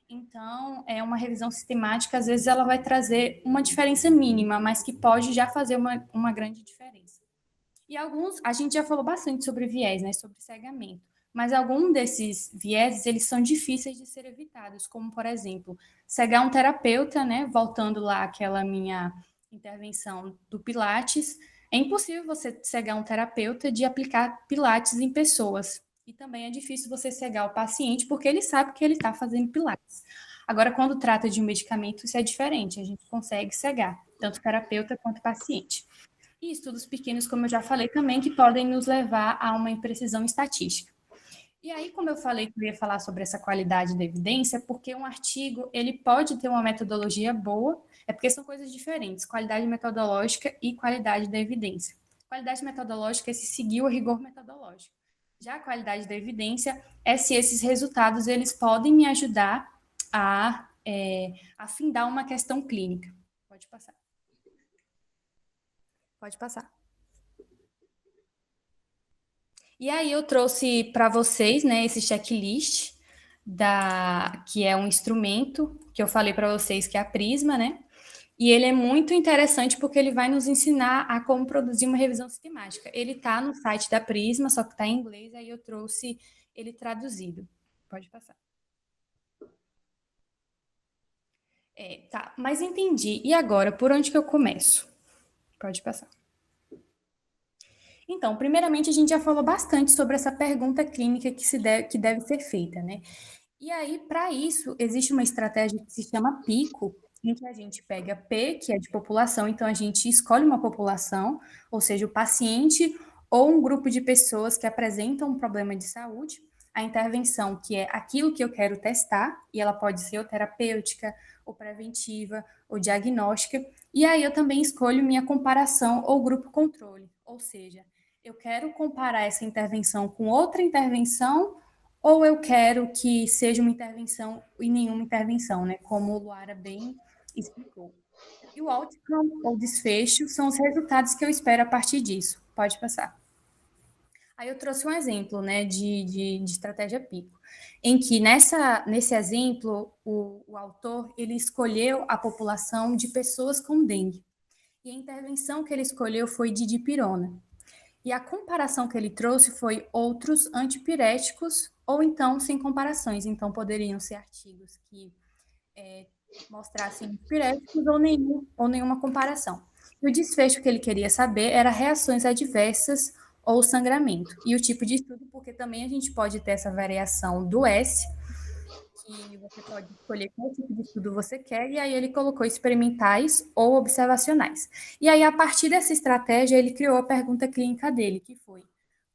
Então, uma revisão sistemática, às vezes, ela vai trazer uma diferença mínima, mas que pode já fazer uma grande diferença. E a gente já falou bastante sobre viés, né, sobre cegamento, mas alguns desses vieses, eles são difíceis de ser evitados, como, por exemplo, cegar um terapeuta, né, voltando lá àquela minha intervenção do Pilates, é impossível você cegar um terapeuta de aplicar Pilates em pessoas. E também é difícil você cegar o paciente, porque ele sabe que ele está fazendo Pilates. Agora, quando trata de um medicamento, isso é diferente. A gente consegue cegar, tanto terapeuta quanto paciente. E estudos pequenos, como eu já falei também, que podem nos levar a uma imprecisão estatística. E aí, como eu falei que eu ia falar sobre essa qualidade da evidência, porque um artigo, ele pode ter uma metodologia boa, é porque são coisas diferentes, qualidade metodológica e qualidade da evidência. Qualidade metodológica é se seguir o rigor metodológico. Já a qualidade da evidência é se esses resultados, eles podem me ajudar a afindar uma questão clínica. Pode passar. Pode passar. E aí eu trouxe para vocês, né, esse checklist que é um instrumento que eu falei para vocês que é a Prisma, né? E ele é muito interessante porque ele vai nos ensinar a como produzir uma revisão sistemática. Ele está no site da Prisma, só que está em inglês, aí eu trouxe ele traduzido. Pode passar. Tá, mas entendi. E agora, por onde que eu começo? Pode passar. Então, primeiramente, a gente já falou bastante sobre essa pergunta clínica que deve ser feita, né? E aí, para isso, existe uma estratégia que se chama PICO, em que a gente pega P, que é de população, então a gente escolhe uma população, ou seja, o paciente ou um grupo de pessoas que apresentam um problema de saúde, a intervenção, que é aquilo que eu quero testar, e ela pode ser ou terapêutica, ou preventiva, ou diagnóstica, e aí eu também escolho minha comparação ou grupo controle, ou seja, eu quero comparar essa intervenção com outra intervenção ou eu quero que seja uma intervenção e nenhuma intervenção, né? Como o Luara bem explicou. E o outcome, ou desfecho, são os resultados que eu espero a partir disso. Pode passar. Aí eu trouxe um exemplo, né, de estratégia PICO, em que nesse exemplo, o autor, ele escolheu a população de pessoas com dengue. E a intervenção que ele escolheu foi de dipirona. E a comparação que ele trouxe foi outros antipiréticos ou então sem comparações. Então, poderiam ser artigos que mostrassem antipiréticos ou nenhuma comparação. E o desfecho que ele queria saber era reações adversas ou sangramento. E o tipo de estudo, porque também a gente pode ter essa variação do S, que você pode escolher qual tipo de estudo você quer, e aí ele colocou experimentais ou observacionais. E aí, a partir dessa estratégia, ele criou a pergunta clínica dele, que foi: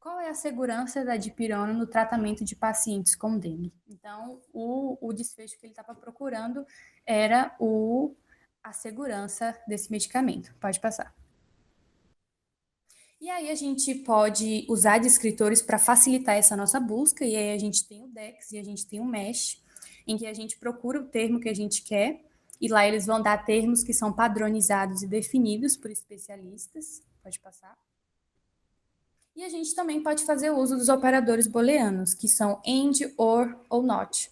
qual é a segurança da dipirona no tratamento de pacientes com dengue? Então, o desfecho que ele estava procurando era a segurança desse medicamento. Pode passar. E aí a gente pode usar descritores para facilitar essa nossa busca, e aí a gente tem o DEX e a gente tem o MESH, em que a gente procura o termo que a gente quer, e lá eles vão dar termos que são padronizados e definidos por especialistas. Pode passar. E a gente também pode fazer uso dos operadores booleanos, que são AND, OR ou NOT.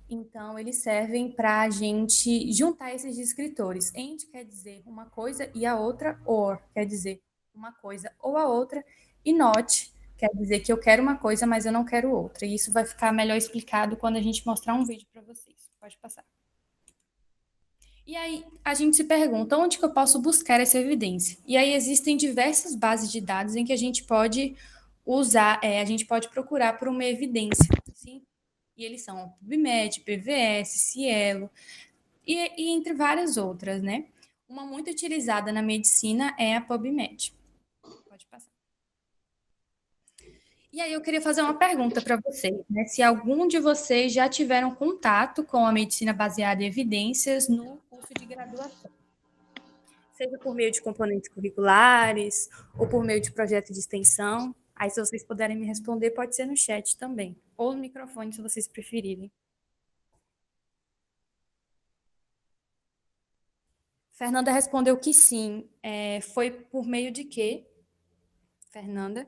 Então, eles servem para a gente juntar esses descritores. AND quer dizer uma coisa e a outra, OR quer dizer uma coisa ou a outra, e NOT quer dizer que eu quero uma coisa, mas eu não quero outra. E isso vai ficar melhor explicado quando a gente mostrar um vídeo para vocês. Pode passar. E aí, a gente se pergunta, onde que eu posso buscar essa evidência? E aí, existem diversas bases de dados em que a gente pode usar, a gente pode procurar por uma evidência, sim? E eles são PubMed, PVS, Cielo, e entre várias outras, né? Uma muito utilizada na medicina é a PubMed. Pode passar. E aí eu queria fazer uma pergunta para vocês, né? Se algum de vocês já tiveram contato com a medicina baseada em evidências no curso de graduação. Seja por meio de componentes curriculares ou por meio de projeto de extensão. Aí, se vocês puderem me responder, pode ser no chat também. Ou no microfone, se vocês preferirem. Fernanda respondeu que sim. Foi por meio de quê, Fernanda?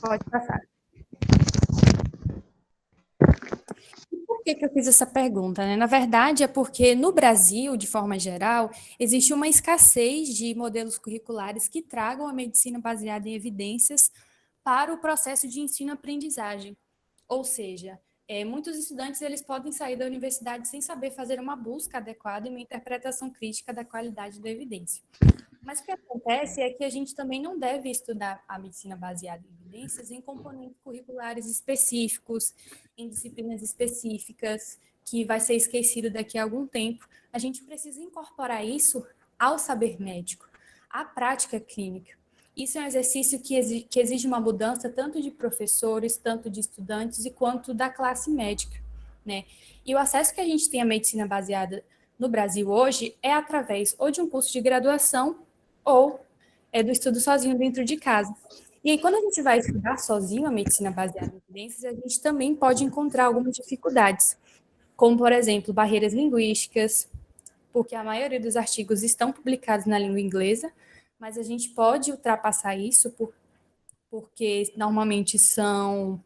Pode passar. Por que eu fiz essa pergunta, né? Na verdade, é porque no Brasil, de forma geral, existe uma escassez de modelos curriculares que tragam a medicina baseada em evidências para o processo de ensino-aprendizagem. Ou seja, muitos estudantes eles podem sair da universidade sem saber fazer uma busca adequada e uma interpretação crítica da qualidade da evidência. Mas o que acontece é que a gente também não deve estudar a medicina baseada em evidências em componentes curriculares específicos, em disciplinas específicas, que vai ser esquecido daqui a algum tempo. A gente precisa incorporar isso ao saber médico, à prática clínica. Isso é um exercício que exige uma mudança tanto de professores, tanto de estudantes e quanto da classe médica, né? E o acesso que a gente tem à medicina baseada no Brasil hoje é através ou de um curso de graduação ou do estudo sozinho dentro de casa. E aí, quando a gente vai estudar sozinho a medicina baseada em evidências, a gente também pode encontrar algumas dificuldades, como, por exemplo, barreiras linguísticas, porque a maioria dos artigos estão publicados na língua inglesa, mas a gente pode ultrapassar isso porque normalmente são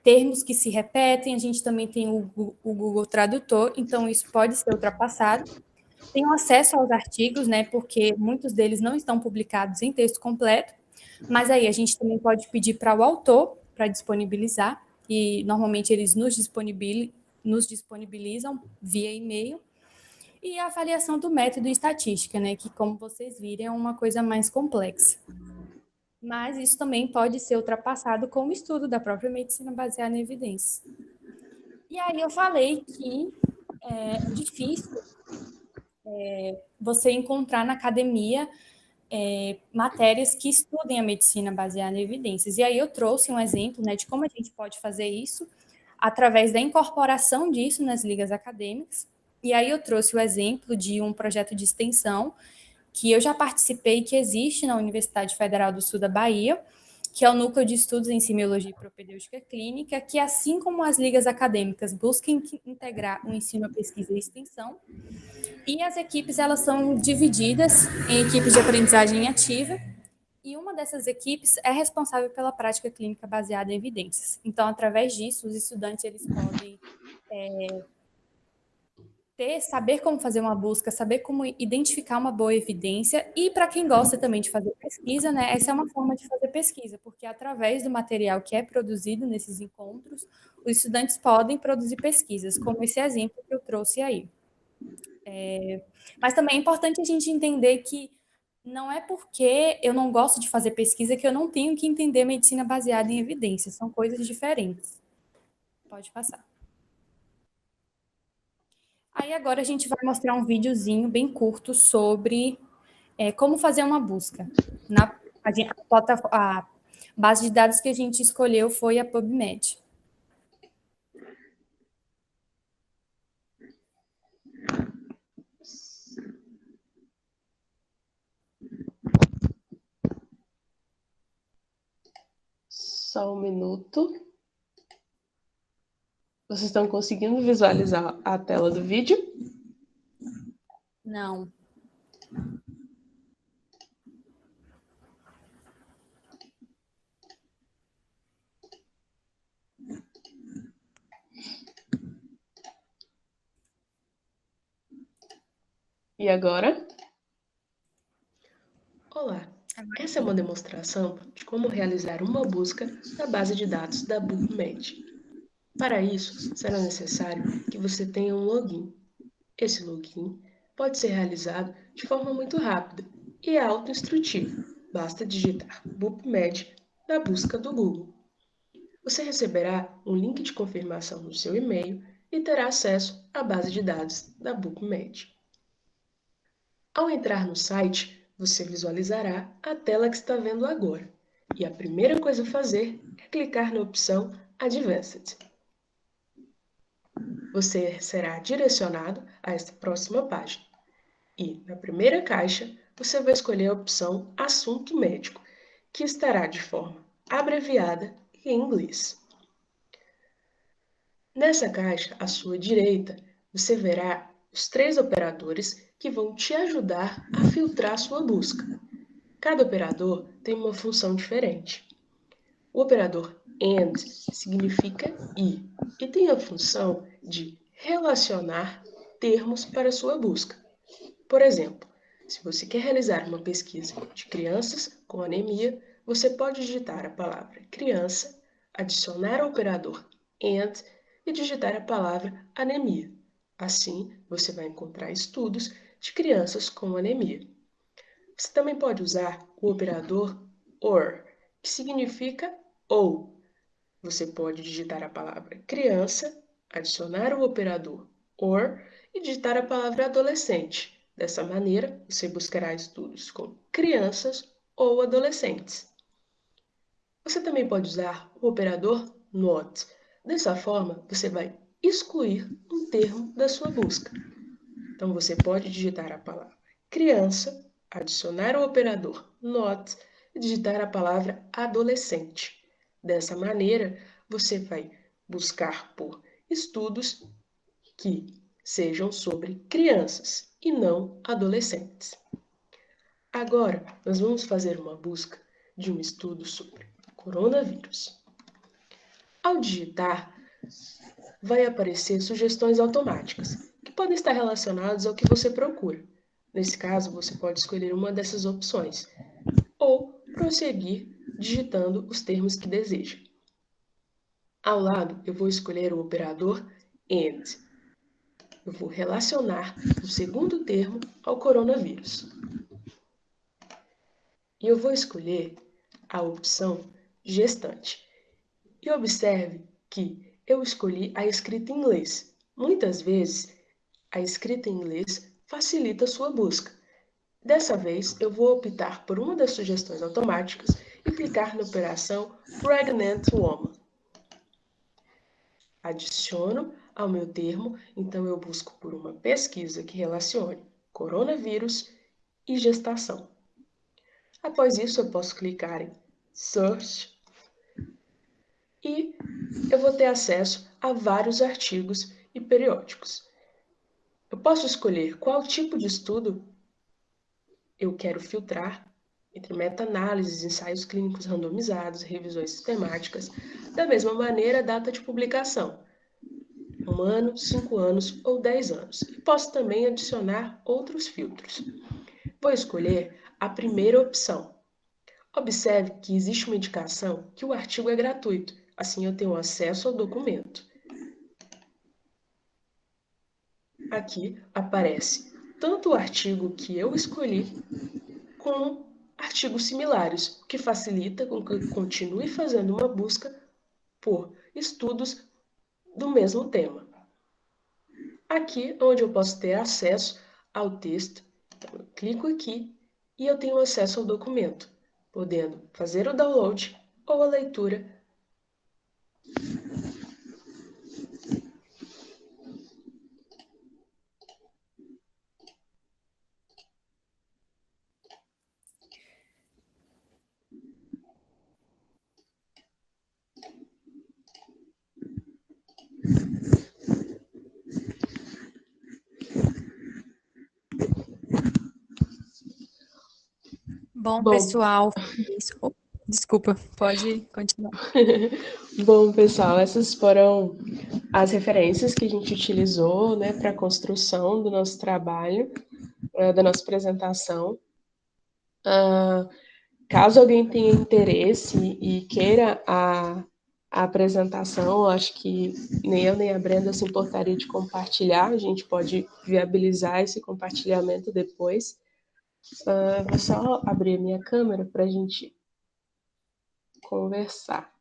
termos que se repetem, a gente também tem o Google Tradutor, então isso pode ser ultrapassado. Tem acesso aos artigos, né, porque muitos deles não estão publicados em texto completo, mas aí a gente também pode pedir para o autor para disponibilizar, e normalmente eles nos disponibilizam via e-mail, e a avaliação do método e estatística, né, que como vocês viram é uma coisa mais complexa. Mas isso também pode ser ultrapassado com o estudo da própria medicina baseada em evidências. E aí eu falei que é difícil você encontrar na academia matérias que estudem a medicina baseada em evidências. E aí eu trouxe um exemplo, né, de como a gente pode fazer isso através da incorporação disso nas ligas acadêmicas. E aí eu trouxe o exemplo de um projeto de extensão que eu já participei, que existe na Universidade Federal do Sul da Bahia, que é o Núcleo de Estudos em Semiologia e Propedêutica Clínica, que assim como as ligas acadêmicas buscam integrar o ensino, a pesquisa e extensão, e as equipes elas são divididas em equipes de aprendizagem ativa, e uma dessas equipes é responsável pela prática clínica baseada em evidências. Então, através disso, os estudantes eles podem saber como fazer uma busca, saber como identificar uma boa evidência, e para quem gosta também de fazer pesquisa, né, essa é uma forma de fazer pesquisa, porque através do material que é produzido nesses encontros, os estudantes podem produzir pesquisas, como esse exemplo que eu trouxe aí. Mas também é importante a gente entender que não é porque eu não gosto de fazer pesquisa que eu não tenho que entender medicina baseada em evidências, são coisas diferentes. Pode passar. Aí agora a gente vai mostrar um videozinho bem curto sobre como fazer uma busca. A base de dados que a gente escolheu foi a PubMed. Só um minuto. Vocês estão conseguindo visualizar a tela do vídeo? Não. E agora? Olá, essa é uma demonstração de como realizar uma busca na base de dados da PubMed. Para isso, será necessário que você tenha um login. Esse login pode ser realizado de forma muito rápida e é autoinstrutivo. Basta digitar PubMed na busca do Google. Você receberá um link de confirmação no seu e-mail e terá acesso à base de dados da PubMed. Ao entrar no site, você visualizará a tela que está vendo agora. E a primeira coisa a fazer é clicar na opção Advanced. Você será direcionado a esta próxima página. E, na primeira caixa, você vai escolher a opção Assunto Médico, que estará de forma abreviada e em inglês. Nessa caixa, à sua direita, você verá os 3 operadores que vão te ajudar a filtrar sua busca. Cada operador tem uma função diferente. O operador AND significa e tem a função de relacionar termos para sua busca. Por exemplo, se você quer realizar uma pesquisa de crianças com anemia, você pode digitar a palavra criança, adicionar o operador AND e digitar a palavra anemia. Assim, você vai encontrar estudos de crianças com anemia. Você também pode usar o operador OR, que significa ou. Você pode digitar a palavra criança, adicionar o operador OR e digitar a palavra adolescente. Dessa maneira, você buscará estudos com crianças ou adolescentes. Você também pode usar o operador NOT. Dessa forma, você vai excluir um termo da sua busca. Então, você pode digitar a palavra criança, adicionar o operador NOT e digitar a palavra adolescente. Dessa maneira, você vai buscar por estudos que sejam sobre crianças e não adolescentes. Agora, nós vamos fazer uma busca de um estudo sobre coronavírus. Ao digitar, vai aparecer sugestões automáticas, que podem estar relacionadas ao que você procura. Nesse caso, você pode escolher uma dessas opções, ou prosseguir digitando os termos que deseja. Ao lado, eu vou escolher o operador AND. Eu vou relacionar o segundo termo ao coronavírus. E eu vou escolher a opção gestante. E observe que eu escolhi a escrita em inglês. Muitas vezes, a escrita em inglês facilita a sua busca. Dessa vez, eu vou optar por uma das sugestões automáticas e clicar na operação Pregnant Woman. Adiciono ao meu termo, então eu busco por uma pesquisa que relacione coronavírus e gestação. Após isso, eu posso clicar em Search e eu vou ter acesso a vários artigos e periódicos. Eu posso escolher qual tipo de estudo eu quero filtrar entre meta-análises, ensaios clínicos randomizados, revisões sistemáticas, da mesma maneira a data de publicação, 1 ano, 5 anos ou 10 anos. E posso também adicionar outros filtros. Vou escolher a primeira opção. Observe que existe uma indicação que o artigo é gratuito, assim eu tenho acesso ao documento. Aqui aparece tanto o artigo que eu escolhi, como artigos similares, o que facilita com que eu continue fazendo uma busca por estudos do mesmo tema. Aqui, onde eu posso ter acesso ao texto, então eu clico aqui e eu tenho acesso ao documento, podendo fazer o download ou a leitura. Bom, pessoal, desculpa, pode continuar. Bom, pessoal, essas foram as referências que a gente utilizou, né, para a construção do nosso trabalho, da nossa apresentação. Caso alguém tenha interesse e queira a apresentação, eu acho que nem eu nem a Brenda se importaria de compartilhar, a gente pode viabilizar esse compartilhamento depois. Vou só abrir a minha câmera para a gente conversar.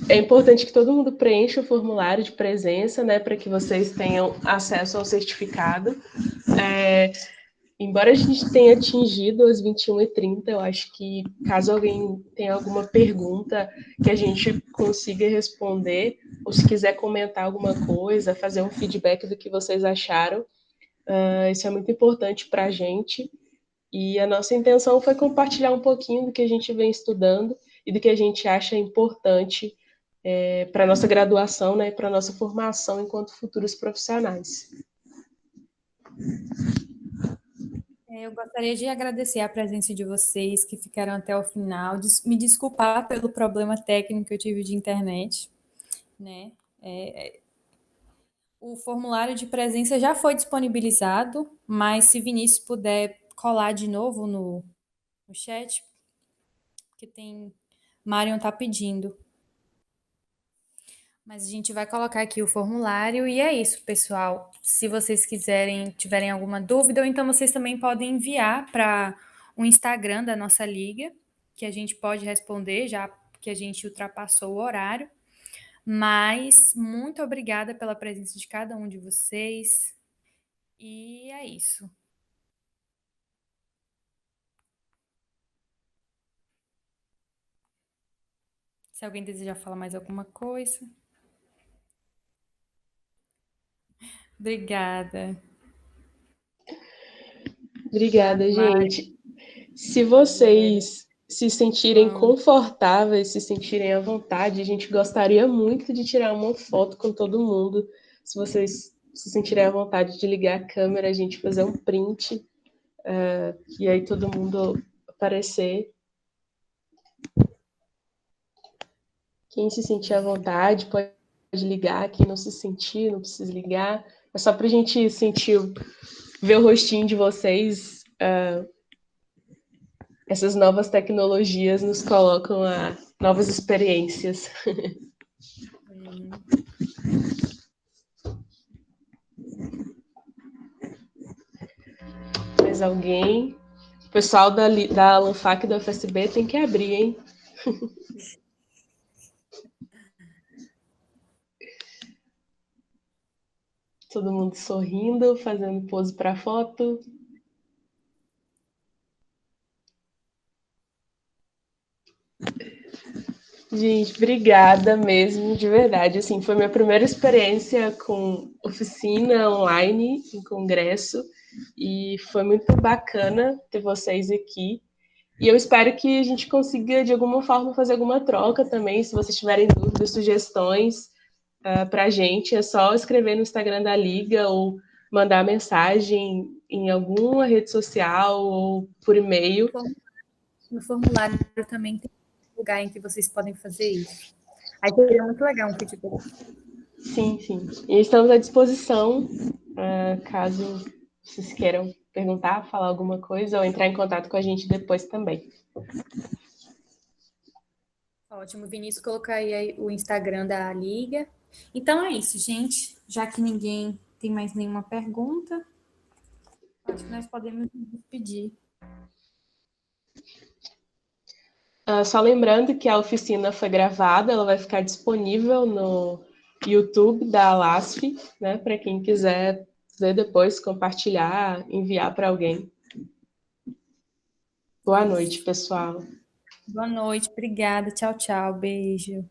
É importante que todo mundo preencha o formulário de presença, né, para que vocês tenham acesso ao certificado. Embora a gente tenha atingido as 21h30, eu acho que caso alguém tenha alguma pergunta que a gente consiga responder, ou se quiser comentar alguma coisa, fazer um feedback do que vocês acharam, isso é muito importante para a gente. E a nossa intenção foi compartilhar um pouquinho do que a gente vem estudando e do que a gente acha importante para a nossa graduação, né, e para a nossa formação enquanto futuros profissionais. Eu gostaria de agradecer a presença de vocês que ficaram até o final, me desculpar pelo problema técnico que eu tive de internet, né? O formulário de presença já foi disponibilizado, mas se Vinícius puder colar de novo no chat, porque Marion está pedindo. Mas a gente vai colocar aqui o formulário e é isso, pessoal. Se vocês tiverem alguma dúvida, ou então vocês também podem enviar para o Instagram da nossa liga, que a gente pode responder, já que a gente ultrapassou o horário. Mas muito obrigada pela presença de cada um de vocês. E é isso. Se alguém desejar falar mais alguma coisa. Obrigada. Obrigada, gente. Se vocês se sentirem confortáveis, se sentirem à vontade, a gente gostaria muito de tirar uma foto com todo mundo. Se vocês se sentirem à vontade de ligar a câmera, a gente fazer um print, e aí todo mundo aparecer. Quem se sentir à vontade pode ligar, quem não se sentir, não precisa ligar. É só para a gente ver o rostinho de vocês. Essas novas tecnologias nos colocam a novas experiências. Mais alguém? O pessoal da Lanfac e da UFSB tem que abrir, hein? Todo mundo sorrindo, fazendo pose para foto. Gente, obrigada mesmo, de verdade. Assim, foi minha primeira experiência com oficina online, em congresso, e foi muito bacana ter vocês aqui. E eu espero que a gente consiga, de alguma forma, fazer alguma troca também. Se vocês tiverem dúvidas, sugestões para a gente, é só escrever no Instagram da Liga ou mandar mensagem em alguma rede social ou por e-mail. No formulário também tem um lugar em que vocês podem fazer isso. Aí seria muito legal um feedback. Sim, sim. E estamos à disposição, caso vocês queiram perguntar, falar alguma coisa ou entrar em contato com a gente depois também. Ótimo, Vinícius, colocar aí o Instagram da Liga. Então é isso, gente. Já que ninguém tem mais nenhuma pergunta, acho que nós podemos nos despedir. Só lembrando que a oficina foi gravada, ela vai ficar disponível no YouTube da Alasf, né, para quem quiser ver depois, compartilhar, enviar para alguém. Boa noite, pessoal. Boa noite, obrigada. Tchau, tchau. Beijo.